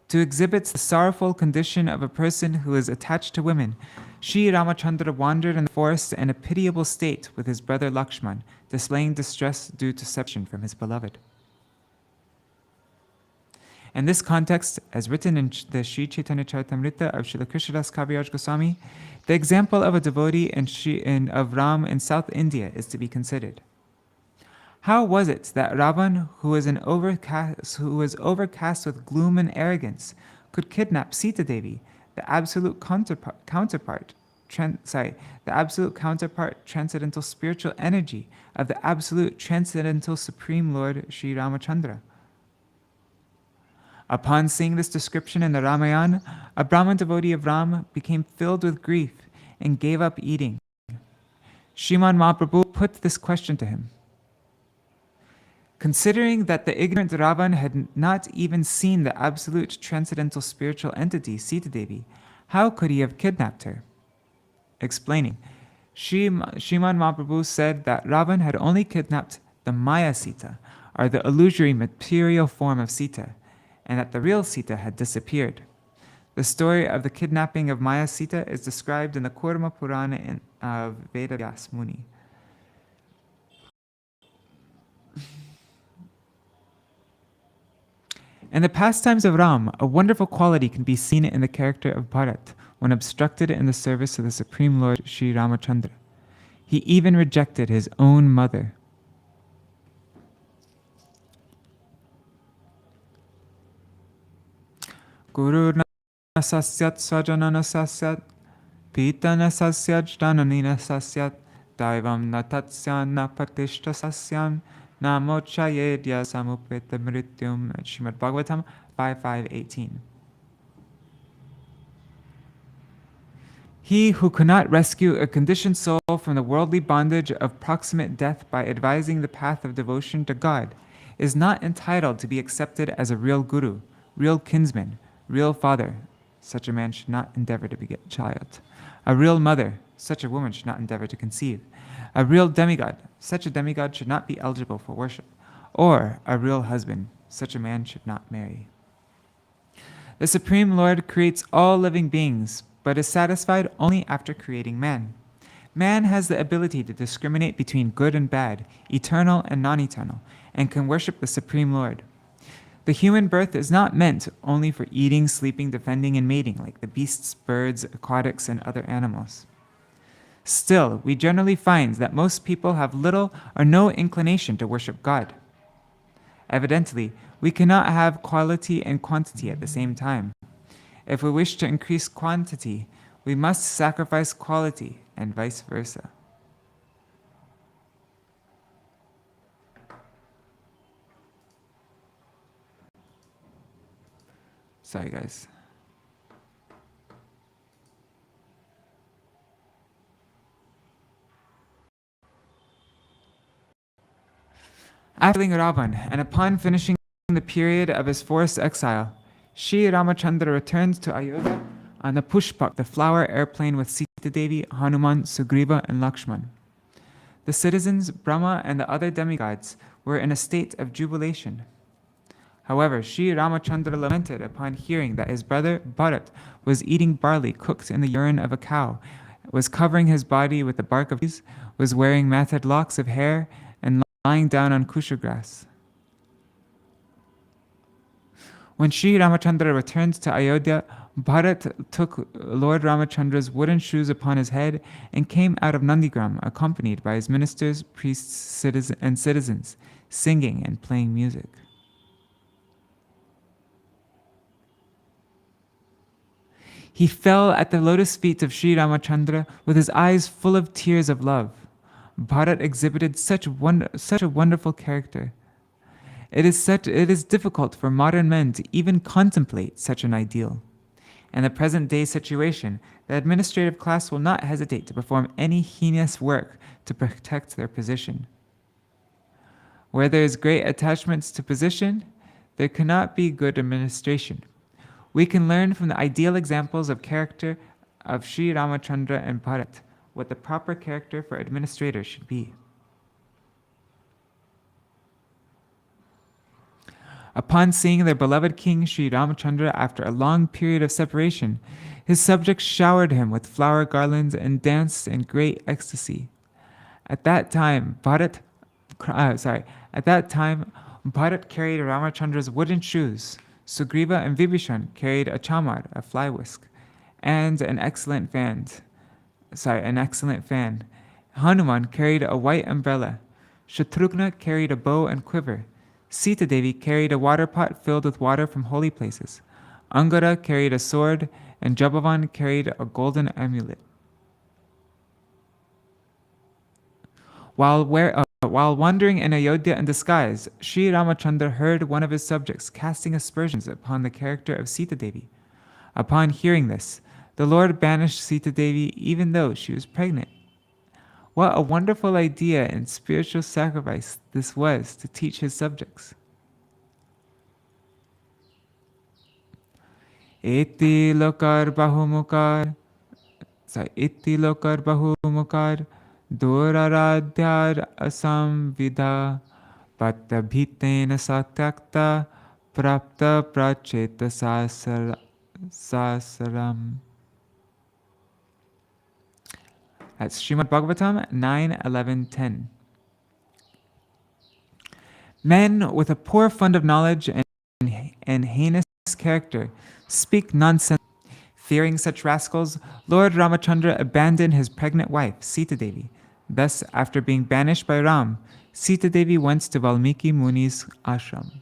To exhibit the sorrowful condition of a person who is attached to women, Sri Ramachandra wandered in the forest in a pitiable state with his brother Lakshman, displaying distress due to separation from his beloved. In this context, as written in the Sri Chaitanya Charitamrita of Srila Krishnadas Kaviraj Goswami, the example of a devotee of Ram in South India is to be considered. How was it that Ravan, who was overcast with gloom and arrogance, could kidnap Sita Devi, the absolute counterpart, transcendental spiritual energy of the absolute transcendental supreme Lord Sri Ramachandra? Upon seeing this description in the Ramayana, a Brahman devotee of Ram became filled with grief and gave up eating. Sriman Mahaprabhu put this question to him. Considering that the ignorant Ravan had not even seen the absolute transcendental spiritual entity, Sita Devi, how could he have kidnapped her? Explaining, Sriman Mahaprabhu said that Ravan had only kidnapped the Maya Sita, or the illusory material form of Sita, and that the real Sita had disappeared. The story of the kidnapping of Maya Sita is described in the Kurma Purana of Veda Vyas Muni. In the Pastimes of Ram, a wonderful quality can be seen in the character of Bharat when obstructed in the service of the Supreme Lord Sri Ramacandra. He even rejected his own mother. Guru na sasyat swajanana sasyat pita na sasyat jnanani na sasyat daivam na tatsyan na patishta sasyam namochayedya samupeta mrityum. Srimad Bhagavatam 5.5.18. He who cannot rescue a conditioned soul from the worldly bondage of proximate death by advising the path of devotion to God is not entitled to be accepted as a real guru, real kinsman, real father. Such a man should not endeavor to beget a child. A real mother. Such a woman should not endeavor to conceive. A real demigod. Such a demigod should not be eligible for worship. Or a real husband. Such a man should not marry. The Supreme Lord creates all living beings, but is satisfied only after creating man. Man has the ability to discriminate between good and bad, eternal and non-eternal, and can worship the Supreme Lord. The human birth is not meant only for eating, sleeping, defending, and mating like the beasts, birds, aquatics, and other animals. Still, we generally find that most people have little or no inclination to worship God. Evidently, we cannot have quality and quantity at the same time. If we wish to increase quantity, we must sacrifice quality, and vice versa. Sorry, guys. After killing Ravan, and upon finishing the period of his forced exile, Sri Ramacandra returned to Ayodhya on the Pushpak, the flower airplane with Sita Devi, Hanuman, Sugriva, and Lakshman. The citizens, Brahma, and the other demigods were in a state of jubilation. However, Sri Ramacandra lamented upon hearing that his brother Bharat was eating barley cooked in the urine of a cow, was covering his body with the bark of trees, was wearing matted locks of hair, and lying down on kusha grass. When Sri Ramacandra returned to Ayodhya, Bharat took Lord Ramachandra's wooden shoes upon his head and came out of Nandigram accompanied by his ministers, priests, and citizens, singing and playing music. He fell at the lotus feet of Sri Ramacandra with his eyes full of tears of love. Bharat exhibited such a wonderful character. It is difficult for modern men to even contemplate such an ideal. In the present day situation, the administrative class will not hesitate to perform any heinous work to protect their position. Where there is great attachments to position, there cannot be good administration. We can learn from the ideal examples of character of Sri Ramacandra and Bharat what the proper character for administrators should be. Upon seeing their beloved king Sri Ramacandra after a long period of separation, his subjects showered him with flower garlands and danced in great ecstasy. At that time, Bharat carried Ramachandra's wooden shoes. Sugriva and Vibhishan carried a chamar, a fly whisk, and an excellent fan. Hanuman carried a white umbrella. Shatrughna carried a bow and quiver. Sita Devi carried a water pot filled with water from holy places. Angada carried a sword, and Jabavan carried a golden amulet. While wandering in Ayodhya in disguise, Sri Ramacandra heard one of his subjects casting aspersions upon the character of Sita Devi. Upon hearing this, the Lord banished Sita Devi even though she was pregnant. What a wonderful idea and spiritual sacrifice this was to teach his subjects. Iti lokar bahumukar Duraradhyar asamvidha Pattabhitena satyakta Prapta pracheta sasaram. That's Srimad Bhagavatam 9:11-10. Men with a poor fund of knowledge and heinous character speak nonsense. Fearing such rascals, Lord Ramacandra abandoned his pregnant wife, Sita Devi. Thus, after being banished by Ram, Sita Devi went to Valmiki Muni's ashram.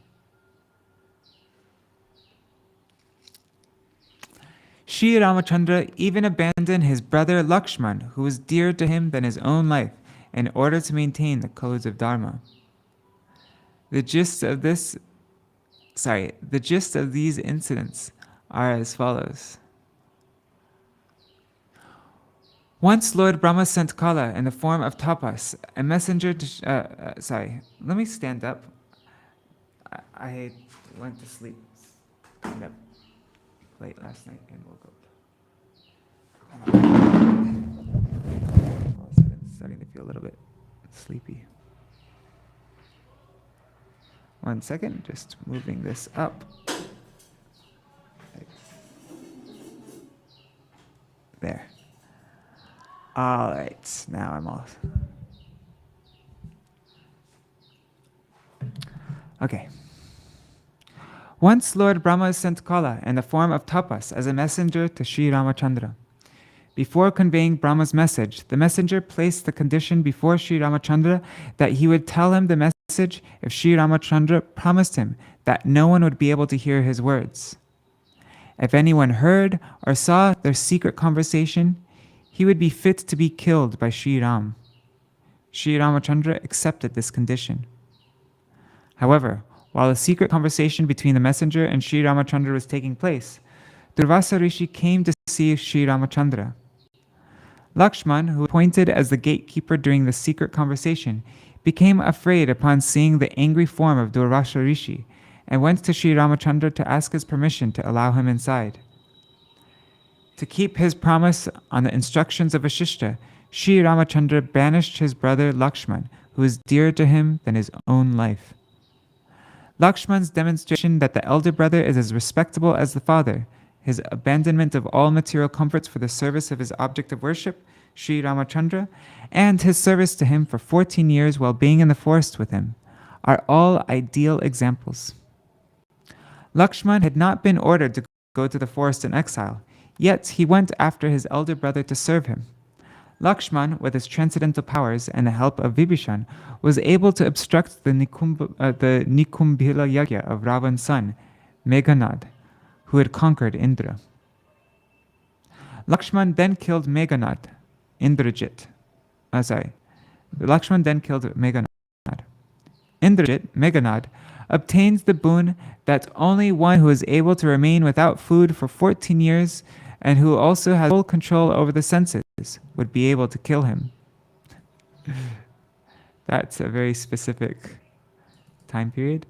Sri Ramachandra even abandoned his brother Lakshman, who was dearer to him than his own life, in order to maintain the codes of Dharma. The gist of these incidents are as follows. Once Lord Brahma sent Kala in the form of tapas, a messenger to... let me stand up. I went to sleep late last night and woke up. I'm starting to feel a little bit sleepy. 1 second, just moving this up. There. All right, now I'm off. Okay. Once Lord Brahma sent Kala in the form of tapas as a messenger to Sri Ramachandra. Before conveying Brahma's message, the messenger placed the condition before Sri Ramachandra that he would tell him the message if Sri Ramachandra promised him that no one would be able to hear his words. If anyone heard or saw their secret conversation, he would be fit to be killed by Sri Ram. Sri Ramachandra accepted this condition. However, while a secret conversation between the messenger and Sri Ramachandra was taking place, Durvasa Rishi came to see Sri Ramachandra. Lakshman, who was appointed as the gatekeeper during the secret conversation, became afraid upon seeing the angry form of Durvasa Rishi and went to Sri Ramachandra to ask his permission to allow him inside. To keep his promise on the instructions of Vasishtha, Sri Ramachandra banished his brother Lakshman, who was dearer to him than his own life. Lakshman's demonstration that the elder brother is as respectable as the father, his abandonment of all material comforts for the service of his object of worship, Sri Ramachandra, and his service to him for 14 years while being in the forest with him, are all ideal examples. Lakshman had not been ordered to go to the forest in exile, yet he went after his elder brother to serve him. Lakshman, with his transcendental powers and the help of Vibhishan, was able to obstruct the Nikumbila Yagya of Ravan's son, Meghanad, who had conquered Indra. Lakshman then killed Meghanad, Lakshman then killed Meghanad. Indrajit, Meghanad, obtains the boon that only one who is able to remain without food for 14 years and who also has full control over the senses would be able to kill him. That's a very specific time period.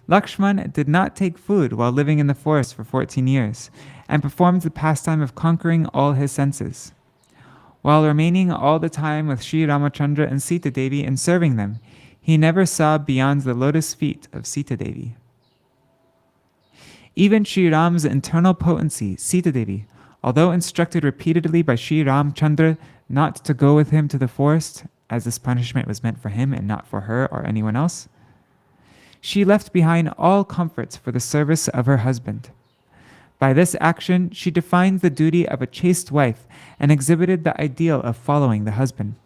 Lakshman did not take food while living in the forest for 14 years and performed the pastime of conquering all his senses. While remaining all the time with Sri Ramachandra and Sita Devi and serving them, he never saw beyond the lotus feet of Sita Devi. Even Sri Ram's internal potency, Sita Devi, although instructed repeatedly by Sri Ramchandra not to go with him to the forest, as this punishment was meant for him and not for her or anyone else, she left behind all comforts for the service of her husband. By this action, she defined the duty of a chaste wife and exhibited the ideal of following the husband.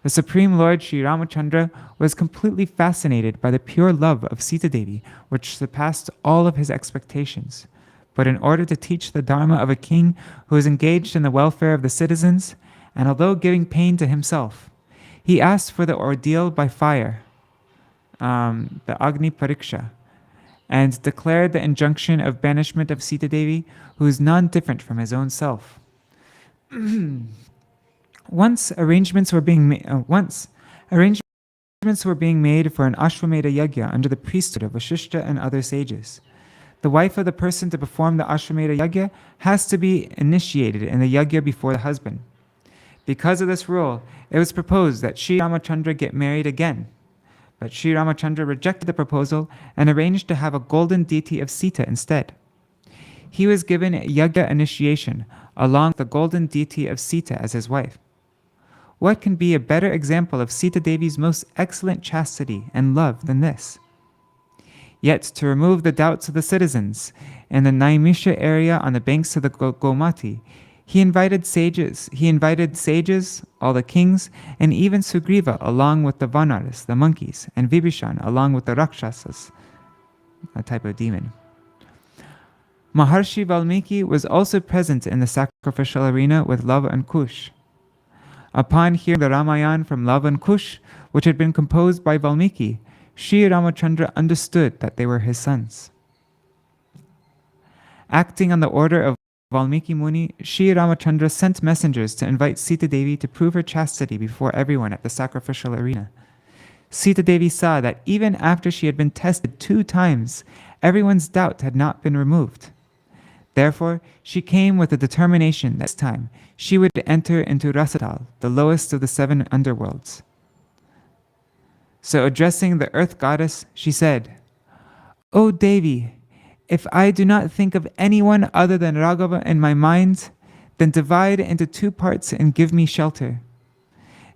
The Supreme Lord Sri Ramachandra was completely fascinated by the pure love of Sita Devi, which surpassed all of his expectations. But in order to teach the Dharma of a king who is engaged in the welfare of the citizens, and although giving pain to himself, he asked for the ordeal by fire, the Agni Pariksha, and declared the injunction of banishment of Sita Devi, who is none different from his own self. Once arrangements were being made for an Ashwamedha Yagya under the priesthood of Vasishtha and other sages. The wife of the person to perform the Ashwamedha Yagya has to be initiated in the Yagya before the husband. Because of this rule, it was proposed that Sri Ramachandra get married again. But Sri Ramachandra rejected the proposal and arranged to have a golden deity of Sita instead. He was given Yagya initiation along with the golden deity of Sita as his wife. What can be a better example of Sita Devi's most excellent chastity and love than this? Yet, to remove the doubts of the citizens in the Naimisha area on the banks of the Gomati, he invited sages, all the kings, and even Sugriva along with the Vanaras, the monkeys, and Vibhishan along with the Rakshasas, a type of demon. Maharshi Valmiki was also present in the sacrificial arena with Lava and Kush. Upon hearing the Ramayana from Lava and Kush, which had been composed by Valmiki, Sri Ramacandra understood that they were his sons. Acting on the order of Valmiki Muni, Sri Ramacandra sent messengers to invite Sita Devi to prove her chastity before everyone at the sacrificial arena. Sita Devi saw that even after she had been tested 2 times, everyone's doubt had not been removed. Therefore, she came with a determination that this time she would enter into Rasatal, the lowest of the 7 underworlds. So addressing the earth goddess, she said, "O Devi, if I do not think of anyone other than Raghava in my mind, then divide into 2 parts and give me shelter.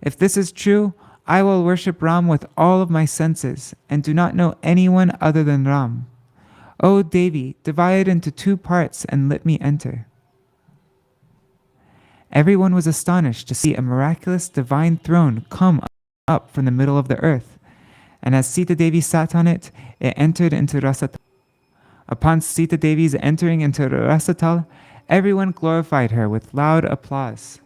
If this is true, I will worship Ram with all of my senses and do not know anyone other than Ram. O Devi, divide into 2 parts and let me enter." Everyone was astonished to see a miraculous divine throne come up from the middle of the earth, and as Sita Devi sat on it, it entered into Rasatal. Upon Sita Devi's entering into Rasatal, everyone glorified her with loud applause.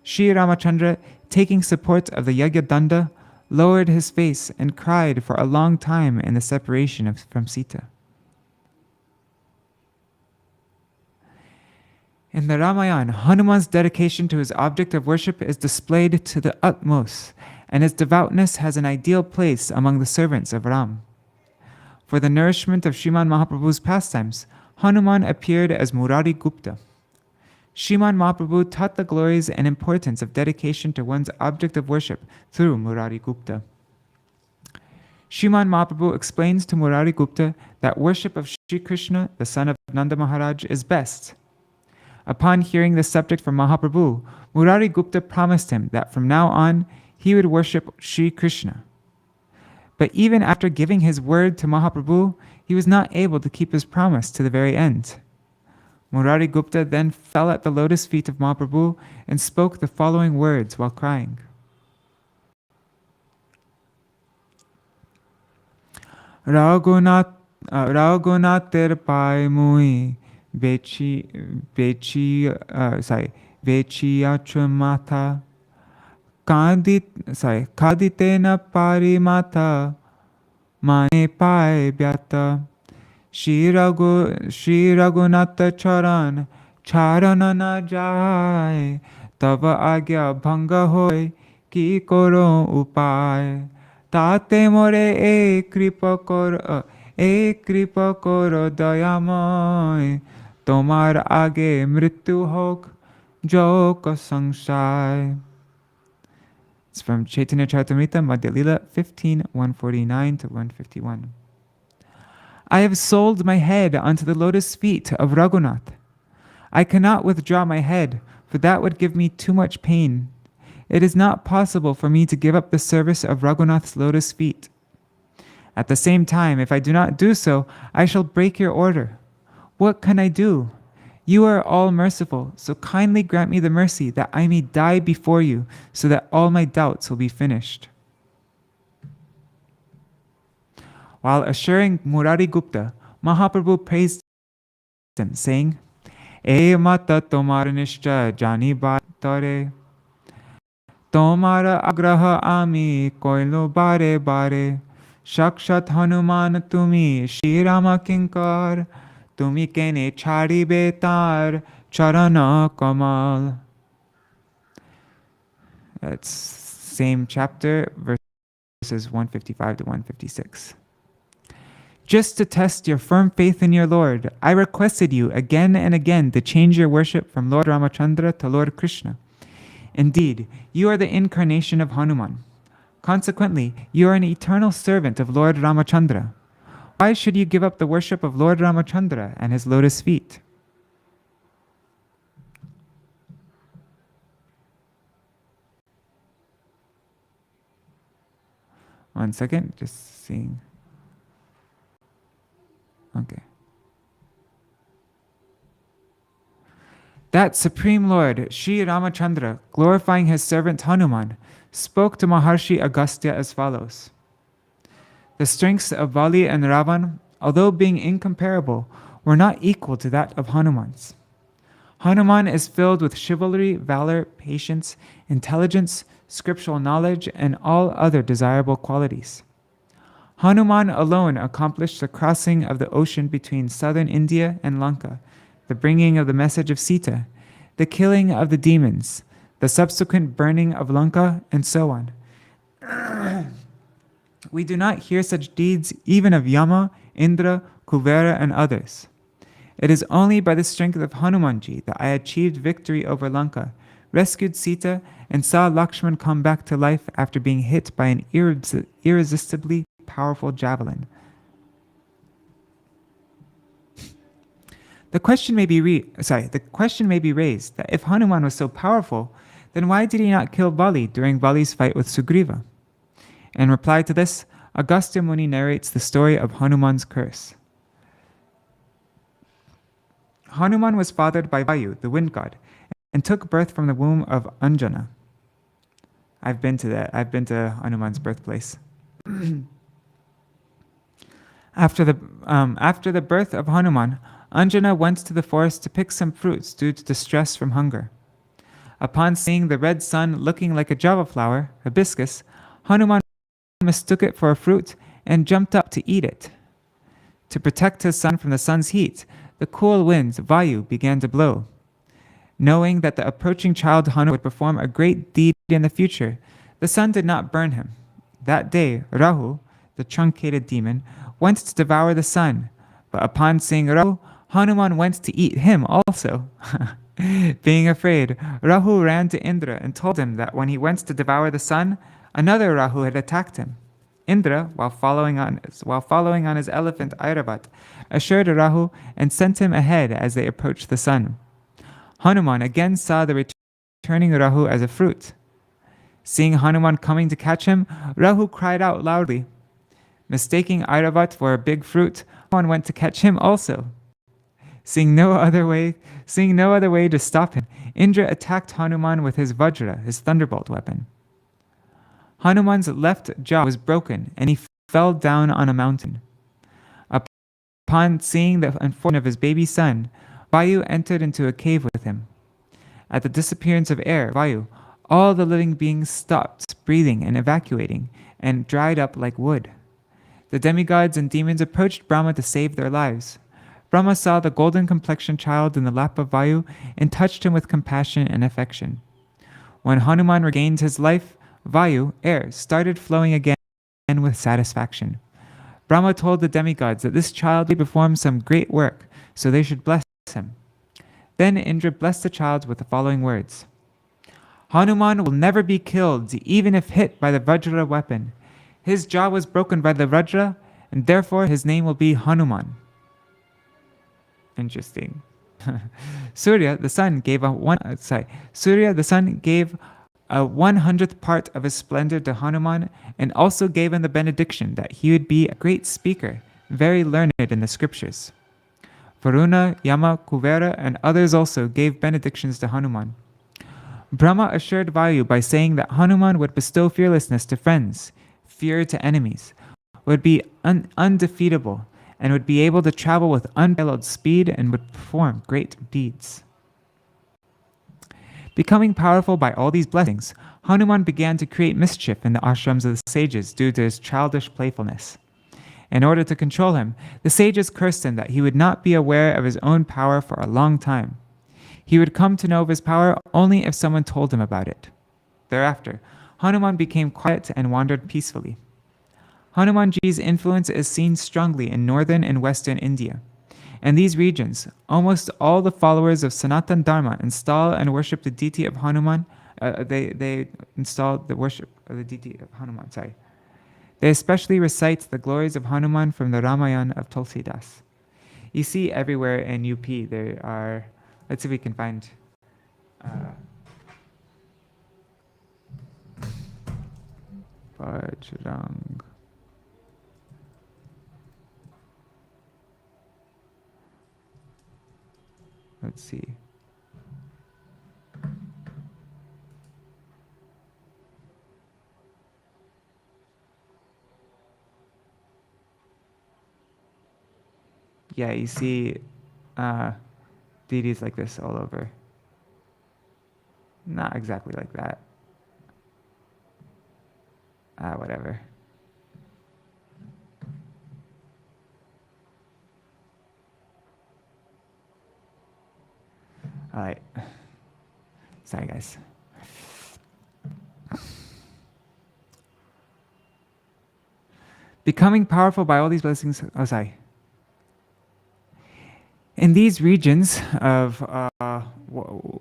Sri Ramacandra, taking support of the Yagyadanda, lowered his face and cried for a long time in the separation from Sita. In the Ramayana, Hanuman's dedication to his object of worship is displayed to the utmost, and his devoutness has an ideal place among the servants of Ram. For the nourishment of Sriman Mahaprabhu's pastimes, Hanuman appeared as Murari Gupta. Sriman Mahaprabhu taught the glories and importance of dedication to one's object of worship through Murari Gupta. Sriman Mahaprabhu explains to Murari Gupta that worship of Sri Krishna, the son of Nanda Maharaj, is best. Upon hearing this subject from Mahaprabhu, Murari Gupta promised him that from now on he would worship Sri Krishna. But even after giving his word to Mahaprabhu, he was not able to keep his promise to the very end. Murari Gupta then fell at the lotus feet of Mahaprabhu and spoke the following words while crying. Raghunath ter pai mui bechi achumata kadite na pari mata mane pai byata Shri Raghunatha charan charana na jai tava agya bhanga hoy ki koro upay tate more e kripa koro dayamoy tomar age mrityu hok jok sangshay. It's from Chaitanya Charitamrita, Madhya Lila 15, 149 to 151. I have sold my head onto the lotus feet of Raghunath. I cannot withdraw my head, for that would give me too much pain. It is not possible for me to give up the service of Raghunath's lotus feet. At the same time, if I do not do so, I shall break your order. What can I do? You are all merciful, so kindly grant me the mercy that I may die before you, so that all my doubts will be finished. While assuring Murari Gupta, Mahaprabhu praised him, saying, "E mata tomar nishcha jani batare, tomara agraha ami koilo bare bare, shakshat Hanuman tumi Shri Rama kinkar, tumi kene charibe tar charana kamal." That's same chapter, verses 155 to 156. Just to test your firm faith in your Lord, I requested you again and again to change your worship from Lord Ramachandra to Lord Krishna. Indeed, you are the incarnation of Hanuman. Consequently, you are an eternal servant of Lord Ramachandra. Why should you give up the worship of Lord Ramachandra and his lotus feet? One second, just seeing. Okay. That Supreme Lord, Sri Ramacandra, glorifying his servant Hanuman, spoke to Maharshi Agastya as follows. The strengths of Bali and Ravan, although being incomparable, were not equal to that of Hanuman's. Hanuman is filled with chivalry, valor, patience, intelligence, scriptural knowledge, and all other desirable qualities. Hanuman alone accomplished the crossing of the ocean between southern India and Lanka, the bringing of the message of Sita, the killing of the demons, the subsequent burning of Lanka, and so on. We do not hear such deeds even of Yama, Indra, Kuvera, and others. It is only by the strength of Hanumanji that I achieved victory over Lanka, rescued Sita, and saw Lakshman come back to life after being hit by an irresistibly powerful javelin. The question may be raised that if Hanuman was so powerful, then why did he not kill Bali during Bali's fight with Sugriva? In reply to this, Agastya Muni narrates the story of Hanuman's curse. Hanuman was fathered by Vayu, the wind god, and took birth from the womb of Anjana. I've been to Hanuman's birthplace. After the birth of Hanuman, Anjana went to the forest to pick some fruits due to distress from hunger. Upon seeing the red sun looking like a java flower, hibiscus, Hanuman mistook it for a fruit and jumped up to eat it. To protect his son from the sun's heat, the cool winds, Vayu, began to blow. Knowing that the approaching child Hanuman would perform a great deed in the future, the sun did not burn him. That day, Rahu, the truncated demon, went to devour the sun, but upon seeing Rahu, Hanuman went to eat him also. Being afraid, Rahu ran to Indra and told him that when he went to devour the sun, another Rahu had attacked him. Indra, while following on his elephant Airavat, assured Rahu and sent him ahead as they approached the sun. Hanuman again saw the returning Rahu as a fruit. Seeing Hanuman coming to catch him, Rahu cried out loudly. Mistaking Airavat for a big fruit, Hanuman went to catch him also. Seeing no other way to stop him, Indra attacked Hanuman with his Vajra, his thunderbolt weapon. Hanuman's left jaw was broken, and he fell down on a mountain. Upon seeing the unfortunate of his baby son, Vayu entered into a cave with him. At the disappearance of air, Vayu, all the living beings stopped breathing and evacuating, and dried up like wood. The demigods and demons approached Brahma to save their lives. Brahma saw the golden-complexioned child in the lap of Vayu and touched him with compassion and affection. When Hanuman regained his life, Vayu, air, started flowing again with satisfaction. Brahma told the demigods that this child would perform some great work, so they should bless him. Then Indra blessed the child with the following words. Hanuman will never be killed, even if hit by the Vajra weapon. His jaw was broken by the Vajra, and therefore his name will be Hanuman. Interesting. Surya, the sun, gave a 100th part of his splendor to Hanuman, and also gave him the benediction that he would be a great speaker, very learned in the scriptures. Varuna, Yama, Kuvera, and others also gave benedictions to Hanuman. Brahma assured Vayu by saying that Hanuman would bestow fearlessness to friends, fear to enemies, would be undefeatable, and would be able to travel with unparalleled speed and would perform great deeds. Becoming powerful by all these blessings, Hanuman began to create mischief in the ashrams of the sages due to his childish playfulness. In order to control him, the sages cursed him that he would not be aware of his own power for a long time. He would come to know of his power only if someone told him about it. Thereafter, Hanuman became quiet and wandered peacefully. Hanumanji's influence is seen strongly in northern and western India. In these regions, almost all the followers of Sanatan Dharma install and worship the deity of Hanuman. They install the worship of the deity of Hanuman. They especially recite the glories of Hanuman from the Ramayana of Tulsidas. You see everywhere in UP there are. Let's see if we can find. Bajrang. Let's see. Yeah, you see deities like this all over. Not exactly like that. Whatever. All right. Sorry, guys. Becoming powerful by all these blessings. Oh, sorry. In these regions of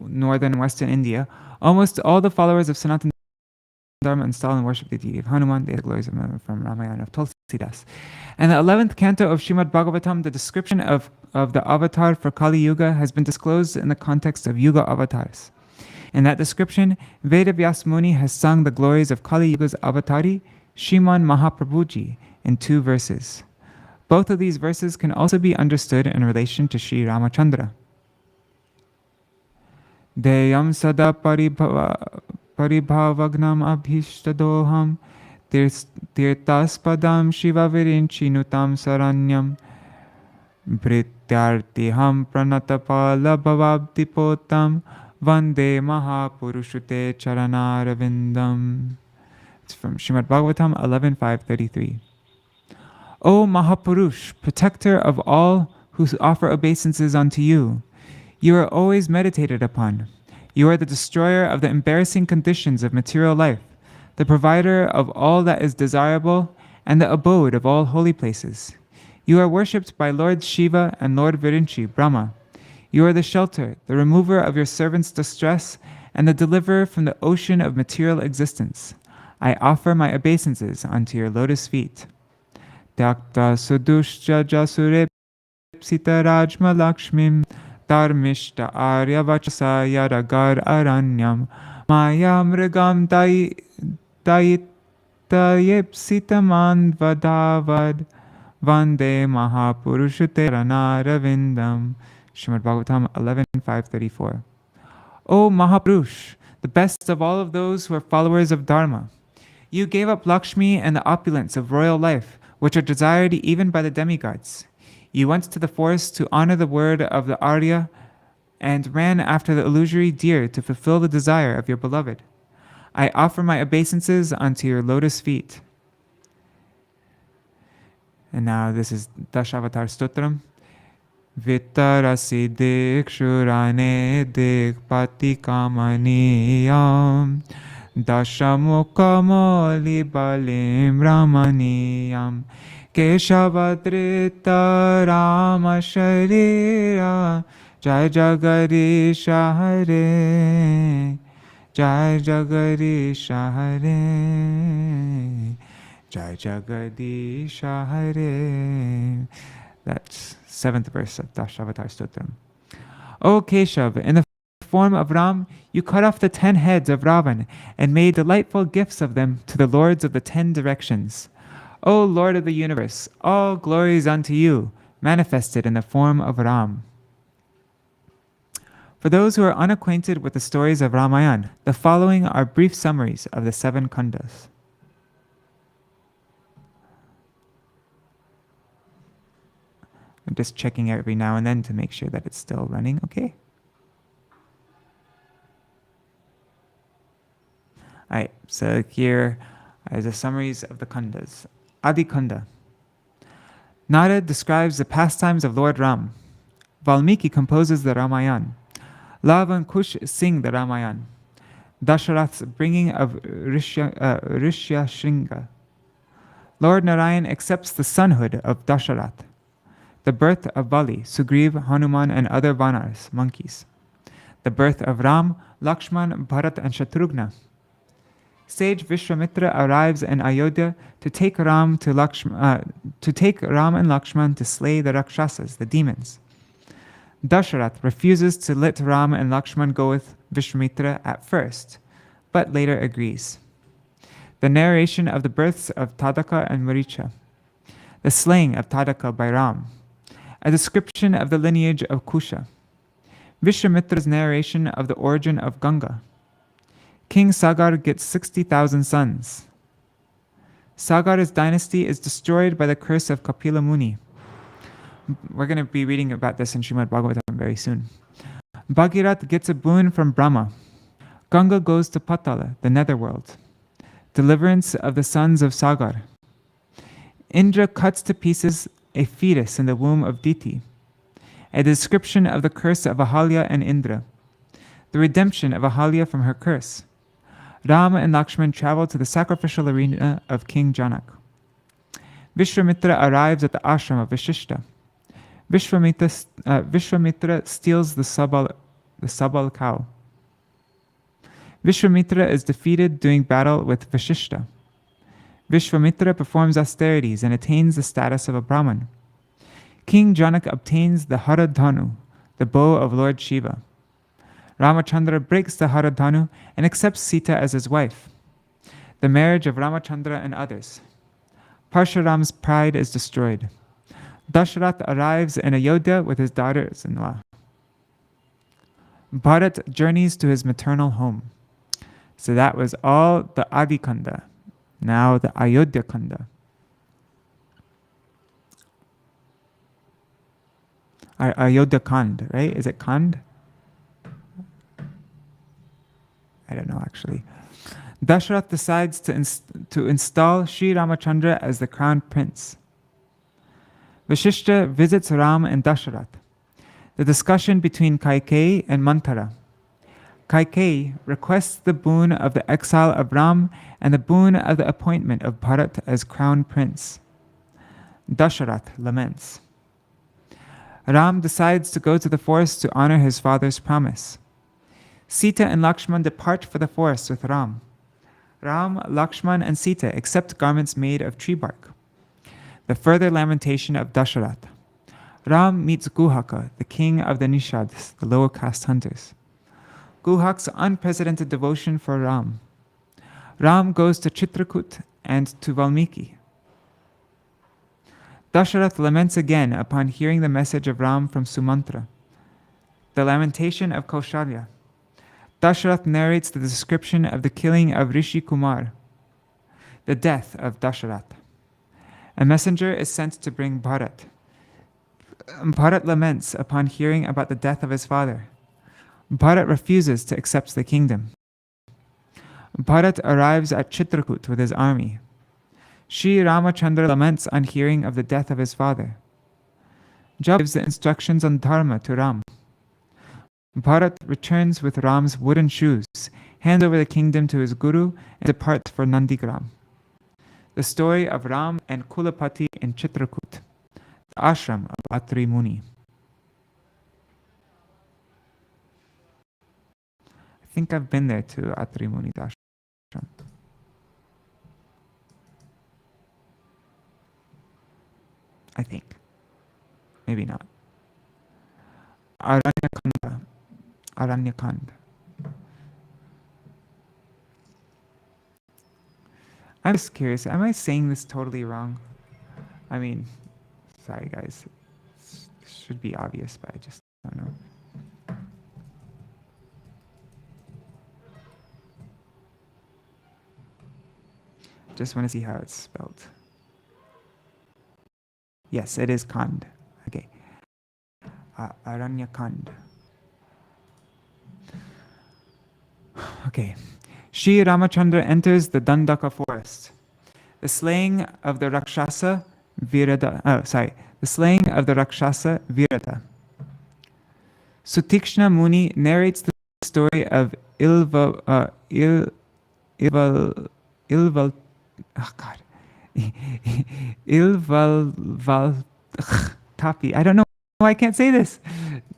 northern and western India, almost all the followers of Sanatana Dharma install and worship the deity of Hanuman, the glories from Ramayana of Tulsidas. In the 11th canto of Srimad Bhagavatam, the description of the avatar for Kali Yuga has been disclosed in the context of Yuga avatars. In that description, Vedavyas Muni has sung the glories of Kali Yuga's avatari, Shriman Mahaprabhuji, in 2 verses. Both of these verses can also be understood in relation to Sri Rāmacandra. Deyam sada paribhavagnam abhishtadoham tirtaspadam shiva virinchinutam saranyam Brityartiham pranatapala bhavabdipotam Vande Mahapurushute Charanaravindam. It's from Srimad Bhagavatam 11.5.33. O Mahapurush, protector of all who offer obeisances unto you, you are always meditated upon. You are the destroyer of the embarrassing conditions of material life, the provider of all that is desirable, and the abode of all holy places. You are worshipped by Lord Shiva and Lord Virinchi, Brahma. You are the shelter, the remover of your servants' distress, and the deliverer from the ocean of material existence. I offer my obeisances unto your lotus feet. Tyakta sudushya jasurepsita rajma lakshmim dharmishta arya vachasa yadagar aranyam maya mrigam dayitayepsitaman vadavad vande mahapurushate ranaravindam. Srimad Bhagavatam 11.5.34. O Mahapurush, the best of all of those who are followers of Dharma, you gave up Lakshmi and the opulence of royal life, which are desired even by the demigods. You went to the forest to honor the word of the Arya and ran after the illusory deer to fulfill the desire of your beloved. I offer my obeisances unto your lotus feet. And now this is Daśa-avatāra stotram. Vitarasi dikshurane dikpati kamaniyam Daśamukhamoli balim ramaniyam Keshavadrita Rama Sharira Jai Jagarisha Hare Jai Jagarisha Hare Jai Jagarisha Hare. That's 7th verse of Daśa-avatāra stotram. O Keshav, in the form of Ram, you cut off the 10 heads of Ravan and made delightful gifts of them to the lords of the 10 directions. O Lord of the universe, all glories unto you, manifested in the form of Ram. For those who are unacquainted with the stories of Ramayana, the following are brief summaries of the 7 Kandas. I'm just checking every now and then to make sure that it's still running okay. Alright, so here are the summaries of the Kandas. Adi Kanda. Narada describes the pastimes of Lord Ram. Valmiki composes the Ramayana. Lava and Kush sing the Ramayana. Dasharath's bringing of Rishyashringa. Lord Narayan accepts the sonhood of Dasharath. The birth of Bali, Sugriva, Hanuman, and other Vanars, monkeys. The birth of Ram, Lakshman, Bharat, and Shatrughna. Sage Vishwamitra arrives in Ayodhya to take Ram and Lakshman to slay the Rakshasas, the demons. Dasharath refuses to let Ram and Lakshman go with Vishwamitra at first, but later agrees. The narration of the births of Tadaka and Maricha. The slaying of Tadaka by Ram. A description of the lineage of Kusha. Vishwamitra's narration of the origin of Ganga. King Sagar gets 60,000 sons. Sagar's dynasty is destroyed by the curse of Kapila Muni. We're going to be reading about this in Srimad Bhagavatam very soon. Bhagirath gets a boon from Brahma. Ganga goes to Patala, the netherworld. Deliverance of the sons of Sagar. Indra cuts to pieces a fetus in the womb of Diti. A description of the curse of Ahalya and Indra. The redemption of Ahalya from her curse. Rama and Lakshman travel to the sacrificial arena of King Janak. Vishwamitra arrives at the ashram of Vashishta. Vishwamitra steals the Sabal cow. Vishwamitra is defeated doing battle with Vashishta. Vishwamitra performs austerities and attains the status of a Brahman. King Janak obtains the Haradhanu, the bow of Lord Shiva. Rāmacandra breaks the Haradhanu and accepts Sita as his wife. The marriage of Rāmacandra and others. Parshuram's pride is destroyed. Dasharath arrives in Ayodhya with his daughters-in-law. Bharat journeys to his maternal home. So that was all the Adi Kanda. Now the Ayodhya Kanda. Ayodhya Kand, right? Is it Kand? I don't know actually. Dasharath decides to install Sri Ramachandra as the crown prince. Vashishta visits Ram and Dasharath. The discussion between Kaikeyi and Mantara. Kaikeyi requests the boon of the exile of Ram and the boon of the appointment of Bharat as crown prince. Dasharath laments. Ram decides to go to the forest to honor his father's promise. Sita and Lakshman depart for the forest with Ram. Ram, Lakshman, and Sita accept garments made of tree bark. The further lamentation of Dasharath. Ram meets Guhaka, the king of the Nishads, the lower caste hunters. Guhak's unprecedented devotion for Ram. Ram goes to Chitrakoot and to Valmiki. Dasharath laments again upon hearing the message of Ram from Sumantra. The lamentation of Kaushalya. Dasharath narrates the description of the killing of Rishi Kumar, the death of Dasharath. A messenger is sent to bring Bharat. Bharat laments upon hearing about the death of his father. Bharat refuses to accept the kingdom. Bharat arrives at Chitrakoot with his army. Sri Ramachandra laments on hearing of the death of his father. Jab gives the instructions on dharma to Ram. Bharat returns with Ram's wooden shoes, hands over the kingdom to his guru, and departs for Nandigram. The story of Ram and Kulapati in Chitrakoot, the ashram of Atri Muni. I think I've been there to Atri Muni's ashram. I think. Maybe not. Aranyakanda. I'm just curious, am I saying this totally wrong? I mean, sorry guys. This should be obvious, but I just don't know. Just want to see how it's spelled. Yes, it is Kand. Okay. Aranyakand. Okay. Sri Ramachandra enters the Dandaka forest. The slaying of the Rakshasa Virata. The slaying of the Rakshasa Virata. Sutikshna Muni narrates the story of Ilvaltapi. I don't know. I can't say this.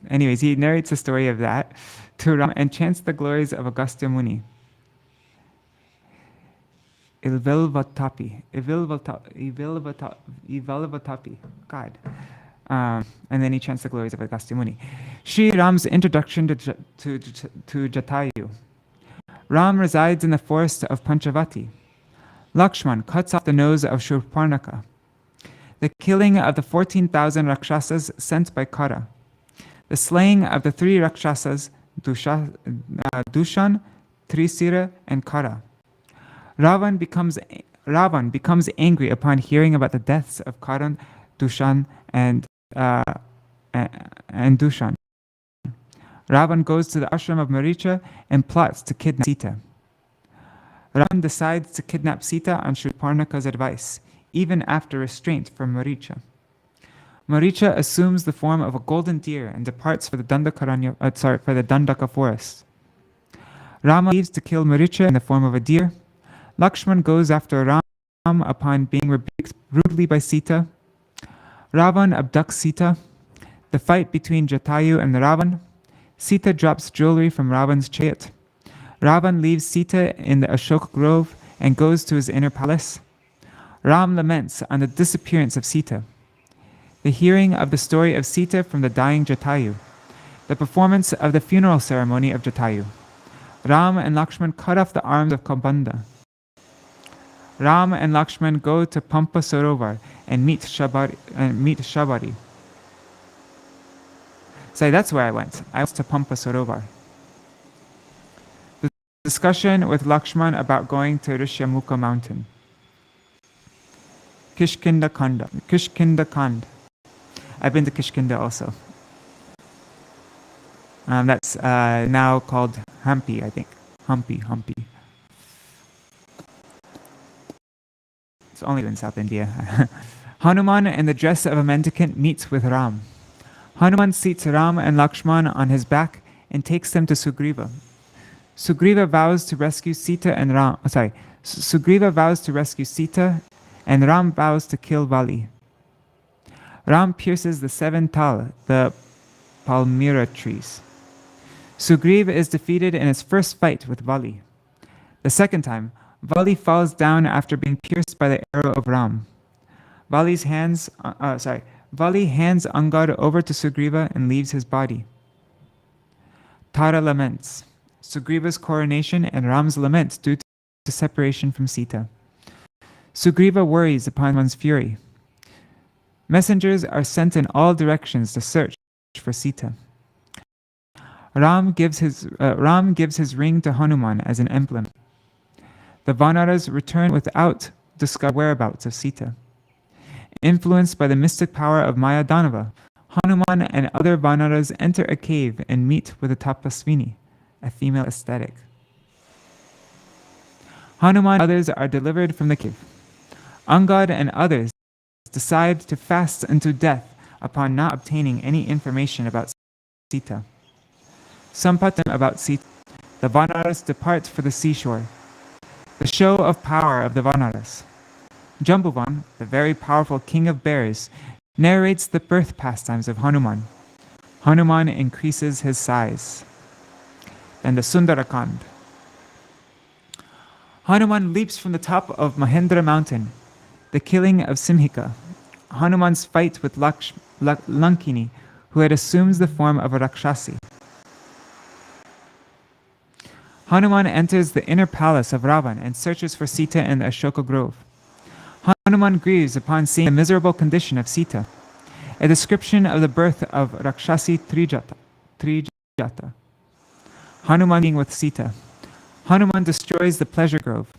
Anyways, he narrates the story of that to Ram and chants the glories of Agastya Muni. Ilvaltapi. God. And then he chants the glories of Agastya Muni. Sri Ram's introduction to Jatayu. Ram resides in the forest of Panchavati. Lakshman cuts off the nose of Shurparnaka. The killing of the 14,000 Rakshasas sent by Kara. The slaying of the three Rakshasas, Dushan, Trisira, and Kara. Ravan becomes angry upon hearing about the deaths of Karan, Dushan, and Dushan. Ravan goes to the ashram of Maricha and plots to kidnap Sita. Ravan decides to kidnap Sita on Shriparnaka's advice, even after restraint from Maricha. Maricha assumes the form of a golden deer and departs for the Dandaka forest. Rama leaves to kill Maricha in the form of a deer. Lakshman goes after Ram upon being rebuked rudely by Sita. Ravan abducts Sita. The fight between Jatayu and Ravan. Sita drops jewelry from Ravan's chariot. Ravan leaves Sita in the Ashoka grove and goes to his inner palace. Ram laments on the disappearance of Sita. The hearing of the story of Sita from the dying Jatayu. The performance of the funeral ceremony of Jatayu. Ram and Lakshman cut off the arms of Kabanda. Ram and Lakshman go to Pampa Sarovar and meet Shabari. So that's where I went. I went to Pampa Sarovar. The discussion with Lakshman about going to Rishyamukha mountain. Kishkinda Kand. I've been to Kishkinda also. That's now called Hampi, I think. Hampi. It's only in South India. Hanuman in the dress of a mendicant meets with Ram. Hanuman seats Ram and Lakshman on his back and takes them to Sugriva. Sugriva vows to rescue Sita and Ram vows to kill Vali. Ram pierces the 7 tal, the palmyra trees. Sugriva is defeated in his first fight with Vali. The second time, Vali falls down after being pierced by the arrow of Ram. Vali hands Angad over to Sugriva and leaves his body. Tara laments. Sugriva's coronation and Ram's lament due to separation from Sita. Sugriva worries upon one's fury. Messengers are sent in all directions to search for Sita. Ram gives his ring to Hanuman as an emblem. The Vanaras return without discovering whereabouts of Sita. Influenced by the mystic power of Maya Danava, Hanuman and other Vanaras enter a cave and meet with a Tapasvini, a female ascetic. Hanuman and others are delivered from the cave. Angad and others decide to fast unto death upon not obtaining any information about Sita. Sampatam about Sita. The Vanaras depart for the seashore. The show of power of the Vanaras. Jambuvan, the very powerful king of bears, narrates the birth pastimes of Hanuman. Hanuman increases his size. Then the Sundarakand. Hanuman leaps from the top of Mahendra mountain. The killing of Simhika. Hanuman's fight with Lankini, who had assumed the form of a Rakshasi. Hanuman enters the inner palace of Ravan and searches for Sita in the Ashoka grove. Hanuman grieves upon seeing the miserable condition of Sita. A description of the birth of Rakshasi Trijata. Hanuman being with Sita. Hanuman destroys the pleasure grove.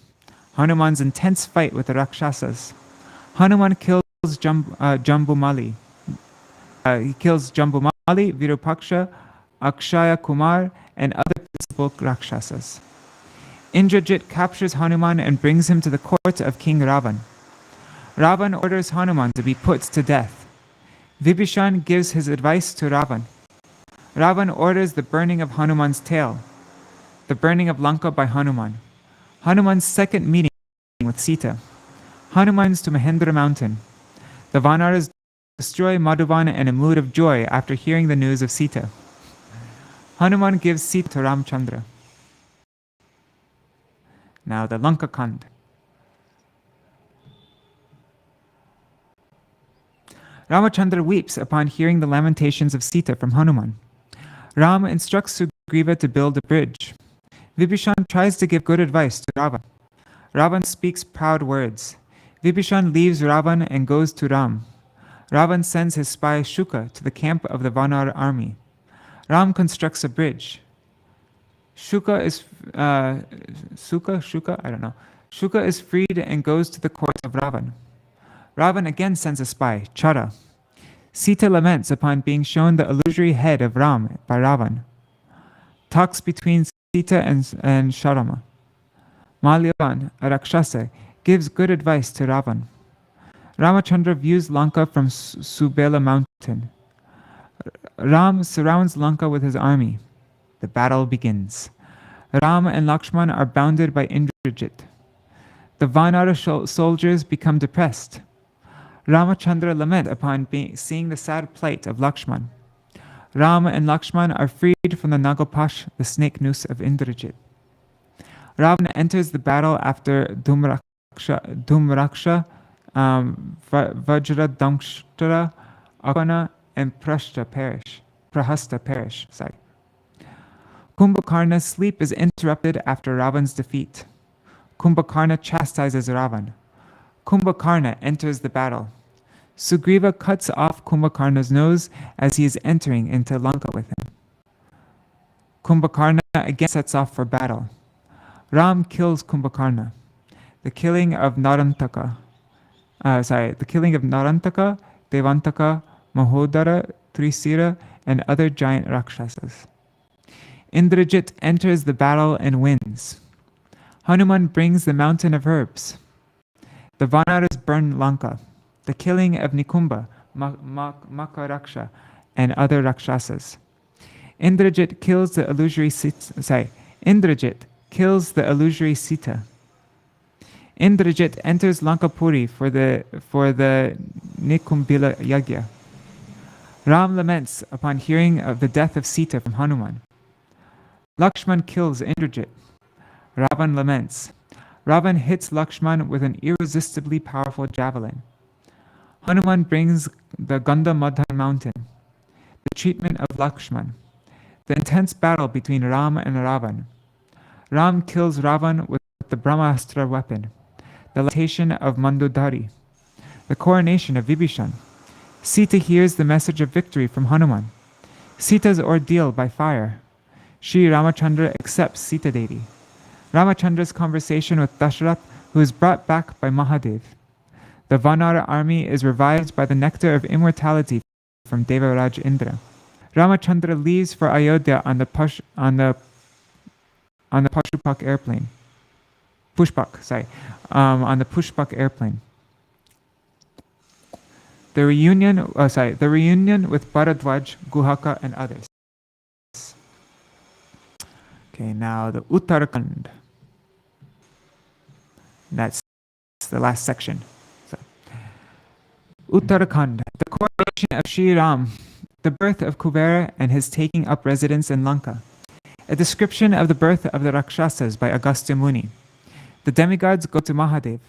Hanuman's intense fight with the Rakshasas. Hanuman kills Jambumali. He kills Jambumali, Virupaksha, Akshaya Kumar, and other principal Rakshasas. Indrajit captures Hanuman and brings him to the court of King Ravan. Ravan orders Hanuman to be put to death. Vibhishan gives his advice to Ravan. Ravan orders the burning of Hanuman's tail. The burning of Lanka by Hanuman. Hanuman's second meeting with Sita. Hanuman's to Mahendra mountain. The Vanaras destroy Madhuvan in a mood of joy after hearing the news of Sita. Hanuman gives Sita to Rāmacandra. Now the Lanka Kand. Ramachandra weeps upon hearing the lamentations of Sita from Hanuman. Ram instructs Sugriva to build a bridge. Vibhishan tries to give good advice to Ravan. Ravan speaks proud words. Vibhishan leaves Ravan and goes to Ram. Ravan sends his spy Shuka to the camp of the Vanar army. Ram constructs a bridge. Shuka, I don't know. Shuka is freed and goes to the court of Ravan. Ravan again sends a spy, Chara. Sita laments upon being shown the illusory head of Ram by Ravan. Talks between Sita and Sharama. Malyavan, a Rakshasa, gives good advice to Ravan. Ramacandra views Lanka from Subela mountain. Ram surrounds Lanka with his army. The battle begins. Ram and Lakshman are bounded by Indrajit. The Vanara soldiers become depressed. Ramacandra lament upon seeing the sad plight of Lakshman. Ram and Lakshman are freed from the Nagapash, the snake noose of Indrajit. Ravana enters the battle after Dhumraksha, Vajradamshtara, Akana, and Prahasta perish. Kumbhakarna's sleep is interrupted after Ravan's defeat. Kumbhakarna chastises Ravan. Kumbhakarna enters the battle. Sugriva cuts off Kumbhakarna's nose as he is entering into Lanka with him. Kumbhakarna again sets off for battle. Ram kills Kumbhakarna. The killing of Narantaka, Devantaka, Mahodara, Trisira, and other giant Rakshasas. Indrajit enters the battle and wins. Hanuman brings the mountain of herbs. The Vanaras burn Lanka. The killing of Nikumba, Makaraksha, and other Rakshasas. Indrajit kills the illusory Sita. Indrajit enters Lankapuri for the Nikumbila Yagya. Ram laments upon hearing of the death of Sita from Hanuman. Lakshman kills Indrajit. Ravan laments. Ravan hits Lakshman with an irresistibly powerful javelin. Hanuman brings the Gandhamadhan mountain. The treatment of Lakshman. The intense battle between Ram and Ravan. Ram kills Ravan with the Brahmastra weapon. The lamentation of Mandodari. The coronation of Vibhishan. Sita hears the message of victory from Hanuman. Sita's ordeal by fire. Sri Ramacandra accepts Sita Devi. Ramachandra's conversation with Dasharath, who is brought back by Mahadev. The Vanara army is revived by the nectar of immortality from Devaraj Indra. Ramachandra leaves for Ayodhya on the Pushpak airplane. On the Pushpak airplane. The reunion with Bharadwaj, Guhaka, and others. Okay, now the Uttarakhand. That's the last section. Uttarakhand, the coronation of Sri Ram, the birth of Kubera and his taking up residence in Lanka. A description of the birth of the Rakshasas by Agastya Muni. The demigods go to Mahadev.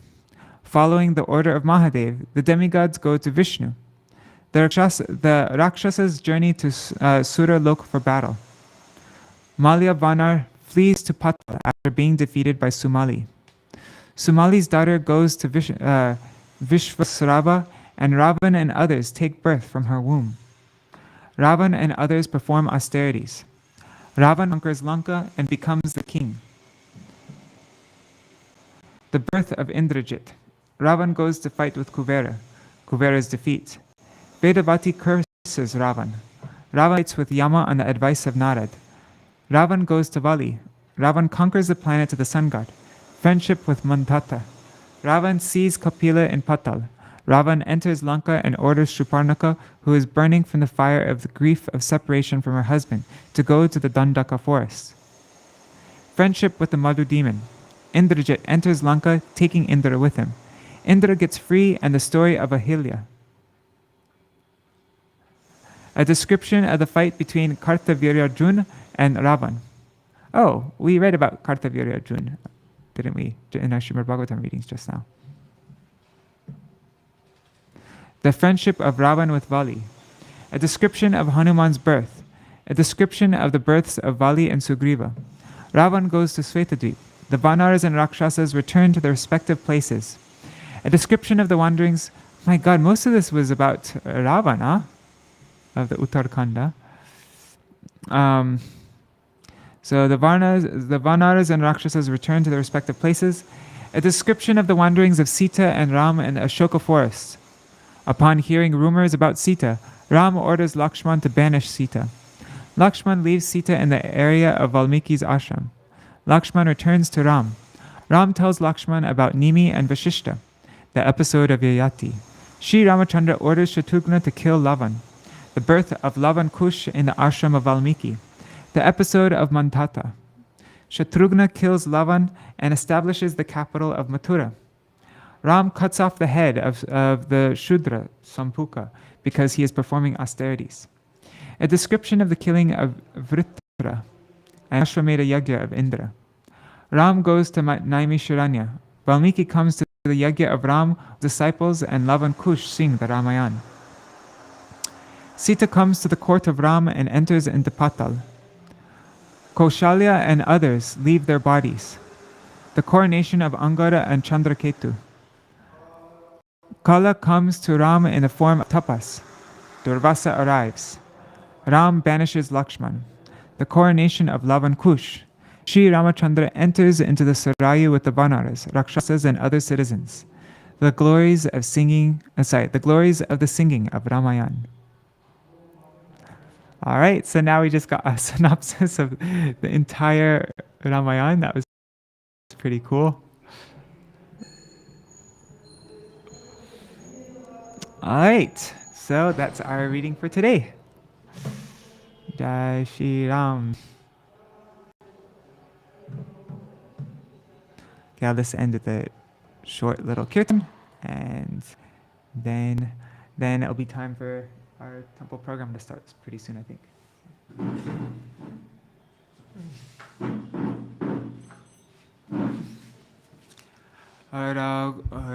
Following the order of Mahadev, the demigods go to Vishnu. The Rakshasas journey to Sura Lok for battle. Malyavanar flees to Patal after being defeated by Sumali. Sumali's daughter goes to Vishvasrava, and Ravan and others take birth from her womb. Ravan and others perform austerities. Ravan conquers Lanka and becomes the king. The birth of Indrajit. Ravan goes to fight with Kuvera. Kuvera's defeat. Vedavati curses Ravan. Ravan fights with Yama on the advice of Narad. Ravan goes to Vali. Ravan conquers the planet to the sun god. Friendship with Mandhata. Ravan sees Kapila in Patal. Ravan enters Lanka and orders Shruparnaka, who is burning from the fire of the grief of separation from her husband, to go to the Dandaka forest. Friendship with the Madhu demon. Indrajit enters Lanka, taking Indra with him. Indra gets free, and the story of Ahilya. A description of the fight between Kartavirya-Arjuna and Ravan. Oh, we read about Kartavirya-Arjuna, didn't we, in our Srimad Bhagavatam readings just now. The friendship of Ravan with Vali. A description of Hanuman's birth. A description of the births of Vali and Sugriva. Ravan goes to Svetadvip. The Vanaras and Rakshasas return to their respective places. A description of the wanderings. My God, most of this was about Ravana, of the Uttarakhanda. So the Vanaras and Rakshasas return to their respective places. A description of the wanderings of Sita and Ram in Ashoka forests. Upon hearing rumors about Sita, Ram orders Lakshman to banish Sita. Lakshman leaves Sita in the area of Valmiki's ashram. Lakshman returns to Ram. Ram tells Lakshman about Nimi and Vashishta, the episode of Yayati. Sri Ramachandra orders Shatrughna to kill Lavan, the birth of Lavan Kush in the ashram of Valmiki, the episode of Mantata. Shatrughna kills Lavan and establishes the capital of Mathura. Ram cuts off the head of the Shudra, Sampuka, because he is performing austerities. A description of the killing of Vritra and Ashwamedha Yagya of Indra. Ram goes to Naimisharanya. Valmiki comes to the Yagya of Ram, disciples, and Lavan Kush sing the Ramayana. Sita comes to the court of Ram and enters into Patal. Kaushalya and others leave their bodies. The coronation of Angara and Chandraketu. Kala comes to Ram in the form of Tapas. Durvasa arrives. Ram banishes Lakshman. The coronation of Lavan Kush. Sri Ramachandra enters into the Sarayu with the Vanaras, Rakshasas, and other citizens. The glories of the singing of Ramayana. All right, so now we just got a synopsis of the entire Ramayana. That was pretty cool. All right, so that's our reading for today. Jai Shri Ram. Okay, let's end with a short little kirtan, and then it'll be time for our temple program to start pretty soon, I think.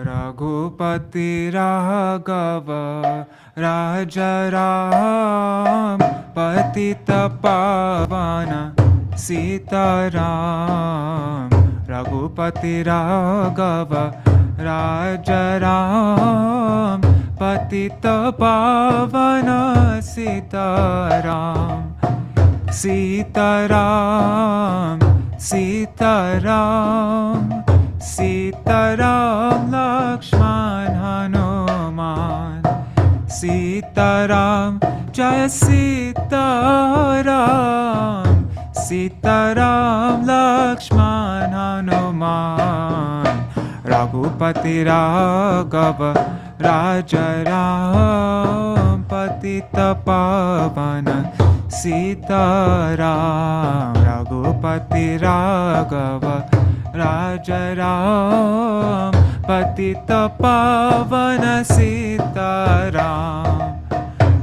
Raghupati Raghava Raja Ram Patita Pavana Sita Ram. Raghupati Raghava Raja Ram Patita Pavana Sita Ram. Sita Ram, Sita Ram, Sita Ram, Lakshman Hanuman. Sita Ram, Jaya Sita Ram, Sita Ram, Lakshman Hanuman. Raghupati Raghava Raja Ram Patita Pavana Sita Ram. Raghupati Raghava Raja Ram Patita Pavana Sita Ram.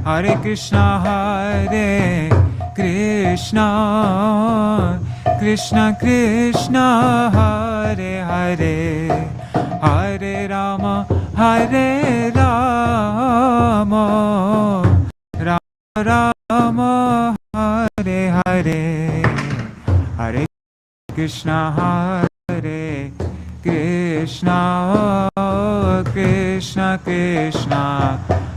Hare Krishna Hare Krishna Krishna Krishna Hare Hare Hare Rama Hare Rama Rama Rama Hare Hare Hare Krishna Hare Krishna Krishna Krishna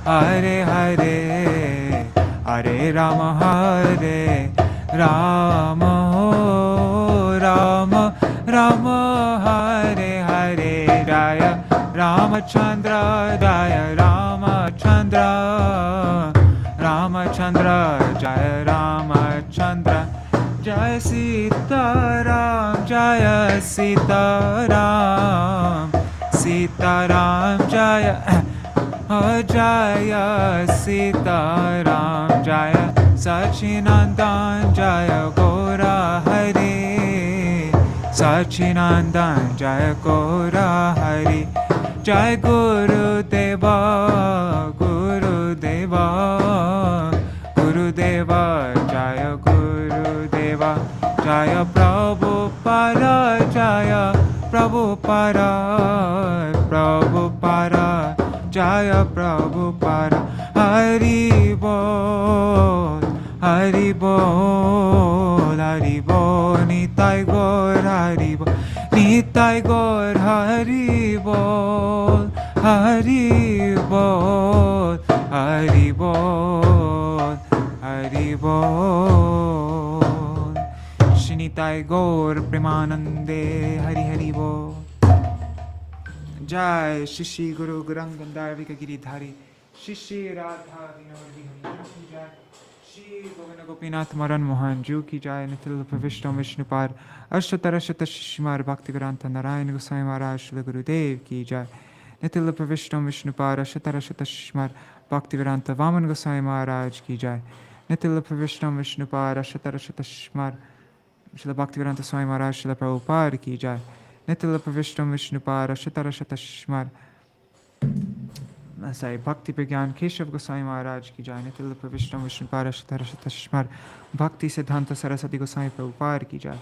Hare Hare Hare Rama Hare Rama Rama Rama Hare Hare. Jaya Ramacandra, Jaya Ramacandra, Ramacandra, Jaya Ramacandra. Jaya Sita Ram, Jaya Sita Ram, Sita Ram, Jaya Jaya Sita Ram, Jaya Sachinandan, Jaya Gora Hari, Sachinandan, Jaya Gora Hari. Jai Guru Deva, Guru Deva, Guru Deva, Jaya Guru Deva. Jaya Prabhupada, Jaya Prabhupada, Prabhupada, Jaya Prabhupada. Hari Bol, Hari Bol, Hari Bol, Nitai Gaur, Hari Bol, Nitai Gaur, Hari Bol, Hari Bol, Hari Bol, Hari Bol. Nitai Gaur Premanande Hari Hari Bo. Jai Shishi Guru Gurangandar Vikagiri Dhari Shishi Radha Vinodi Ki Jai Shri Govinda Gopinath Maran Mohan Ju Ki Jai Nitil Pravishtam Vishnupar Ashtatarashata Shishmar Bhaktivedanta Narayan Goswami Maharaj Śrīla Gurudev Ki Jai Nitil Pravishtam Vishnupar Ashtatarashata Shishmar Bhaktivedanta Vaman Goswami Maharaj Ki Jai Nitil Pravishtam Vishnupar Ashtatarashata Shishmar Śrīla Bhaktivedanta Swami Maharaj Śrīla Prabhupada Ki Jai Nitila Pravishtam Vishnupara Shatarashata Shishmar Bhakti Pragyan Keshav Goswami Maharaj Ki Jai Nitila Pravishtam Vishnupara Shatarashata Shishmar Bhakti Siddhanta Saraswati Goswami Prabhupada Ki Jai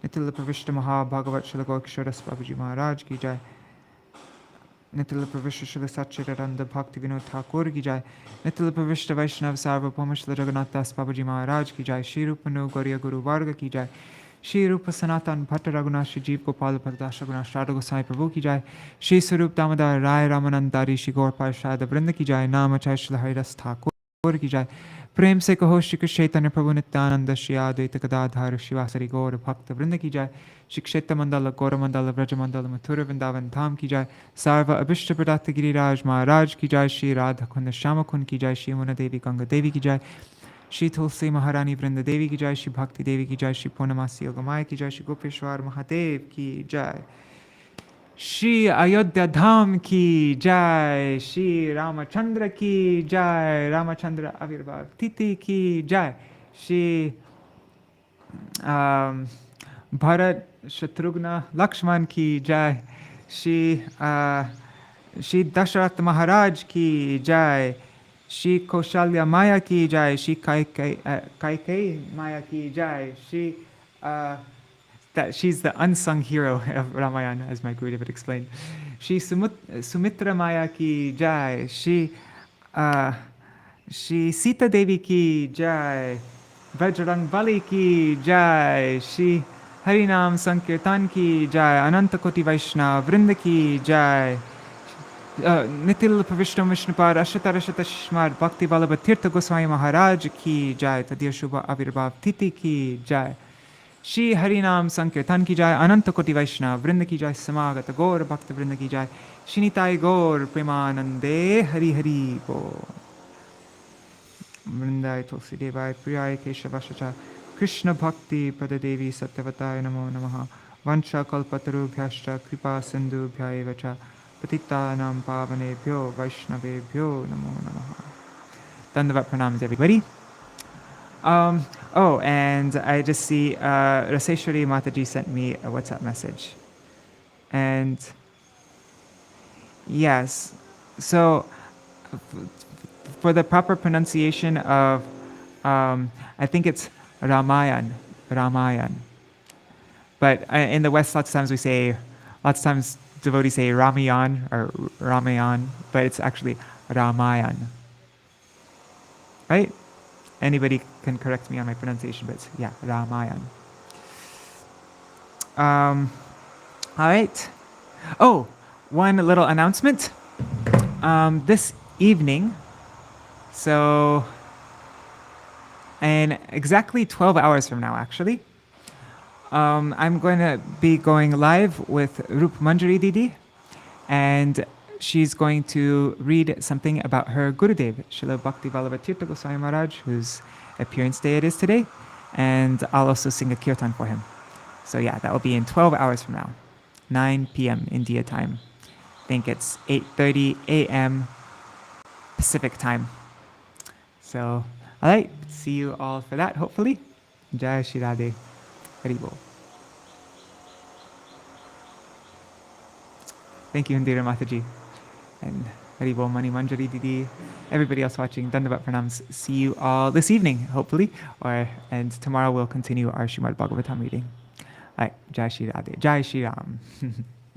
Nitila Pravishta Maha Bhagavat Śrīla Gaurkishoras Babaji Maharaj Ki Jai Nitila Pravishta Śrīla Satchidananda Bhakti Vinod Thakur Ki Jai Nitila Pravishta Vaishnav Sarvabhauma Śrīla Jagannath Das Babaji Maharaj Ki Jai Shri Rupanu Gauriya Guru Varga Ki Jai Shri Rupa Sanatan Bhatta Raghunath Shri Jeev Gopal Bhakta Raghunath Radha Goswami Prabhu Ki Jai Shri Sarup Damodar Rai Ramanandari Shri Gaur Parshad Vrinda Ki Jai Namachai Shri Haridas Thakur Ki Jai Prem Se Kaho Shri Chaitanya Prabhu Nityananda Shri Advaita Gadadhar Shri Vasari Gaur Bhakta Vrinda Ki Jai Shri Kshetra Mandala Gaura Mandala Vraja Mandala Mathura Vrindavan Dham Ki Jai Sarva Abhishta Pradata Giriraj Maharaj Ki Jai Shri Radha Kunda Shama Kund Ki Jai Shri Yamuna Devi Ganga Devi Ki Jai Shri Tulsi Maharani Vrinda Devi Ki Jai Shri Bhakti Devi Ki Jai Shri Purnamasi Yogamaya Ki Jai Shri Gopeshwar Mahadev Ki Jai Shri Ayodhya Dham Ki Jai Shri Rāmacandra Ki Jai Rāmacandra-avatāra Titi Ki Jai Shri Bharat Shatrughna Lakshman Ki Jai Shri Daśa-avatāra Maharaj Ki Jai Shri Kaushalya Maya Ki Jai, Shri Kaikai Maya Ki Jai, she's the unsung hero of Ramayana, as my Gurudev had explained. Shri Sumitra Maya Ki Jai, Shri Sita Devi Ki Jai, Vajrang Bali Ki Jai, Shri Harinam Sankirtan Ki Jai, Ananta Koti Vaishnava Vrinda Ki Jai, Nitil Pravishtam Vishnupad Ashatarashata Shishmar Bhakti Vallabha Tīrtha Gosvāmī Mahārāja Ki Jai Tadya Shubha Avirbhav Titi Ki Jai Shri Harinam Sankirtan Ki Jai Ananta Koti Vaishnava Vrinda Ki Jai Samagata Gaur Bhakta Vrinda Ki Jai Shri Nitai Gaur Premanande Hari Hari Bo Vrindai Tulsi Devai Priyai Keshavashacha Krishna Bhakti Pradadevi Satyavatai Namo Namaha Vancha Kalpatarubhyashcha Kripa Sindhu Bhyaevacha Patitanam Pavanebhyo Vaishnavebhyo Namo Namaha. Dandavat pranams, everybody. Oh, and I just see Raseshwari Mataji sent me a WhatsApp message. And yes, so for the proper pronunciation of, I think it's Ramayan. But in the West, lots of times devotees say Ramayan or Ramayan, but it's actually Ramayan. Right? Anybody can correct me on my pronunciation, but it's, yeah, Ramayan. All right. Oh, one little announcement. This evening, so in exactly 12 hours from now, actually, I'm going to be going live with Rup Manjari Didi, and she's going to read something about her Gurudev, Śrīla Bhakti Vallabha Tīrtha Goswami Maharaj, whose appearance day it is today, and I'll also sing a kirtan for him. So yeah, that will be in 12 hours from now, 9 p.m. India time. I think it's 8:30 a.m. Pacific time. So, all right, see you all for that, hopefully. Jai Shri Radhe. Haribol. Thank you, Indira Mataji. And Haribol, Mani Manjari Didi, everybody else watching, Dandavat Pranams. See you all this evening, hopefully. And tomorrow we'll continue our Srimad Bhagavatam reading. All right, Jai Shri Radhe. Jai Shri Ram.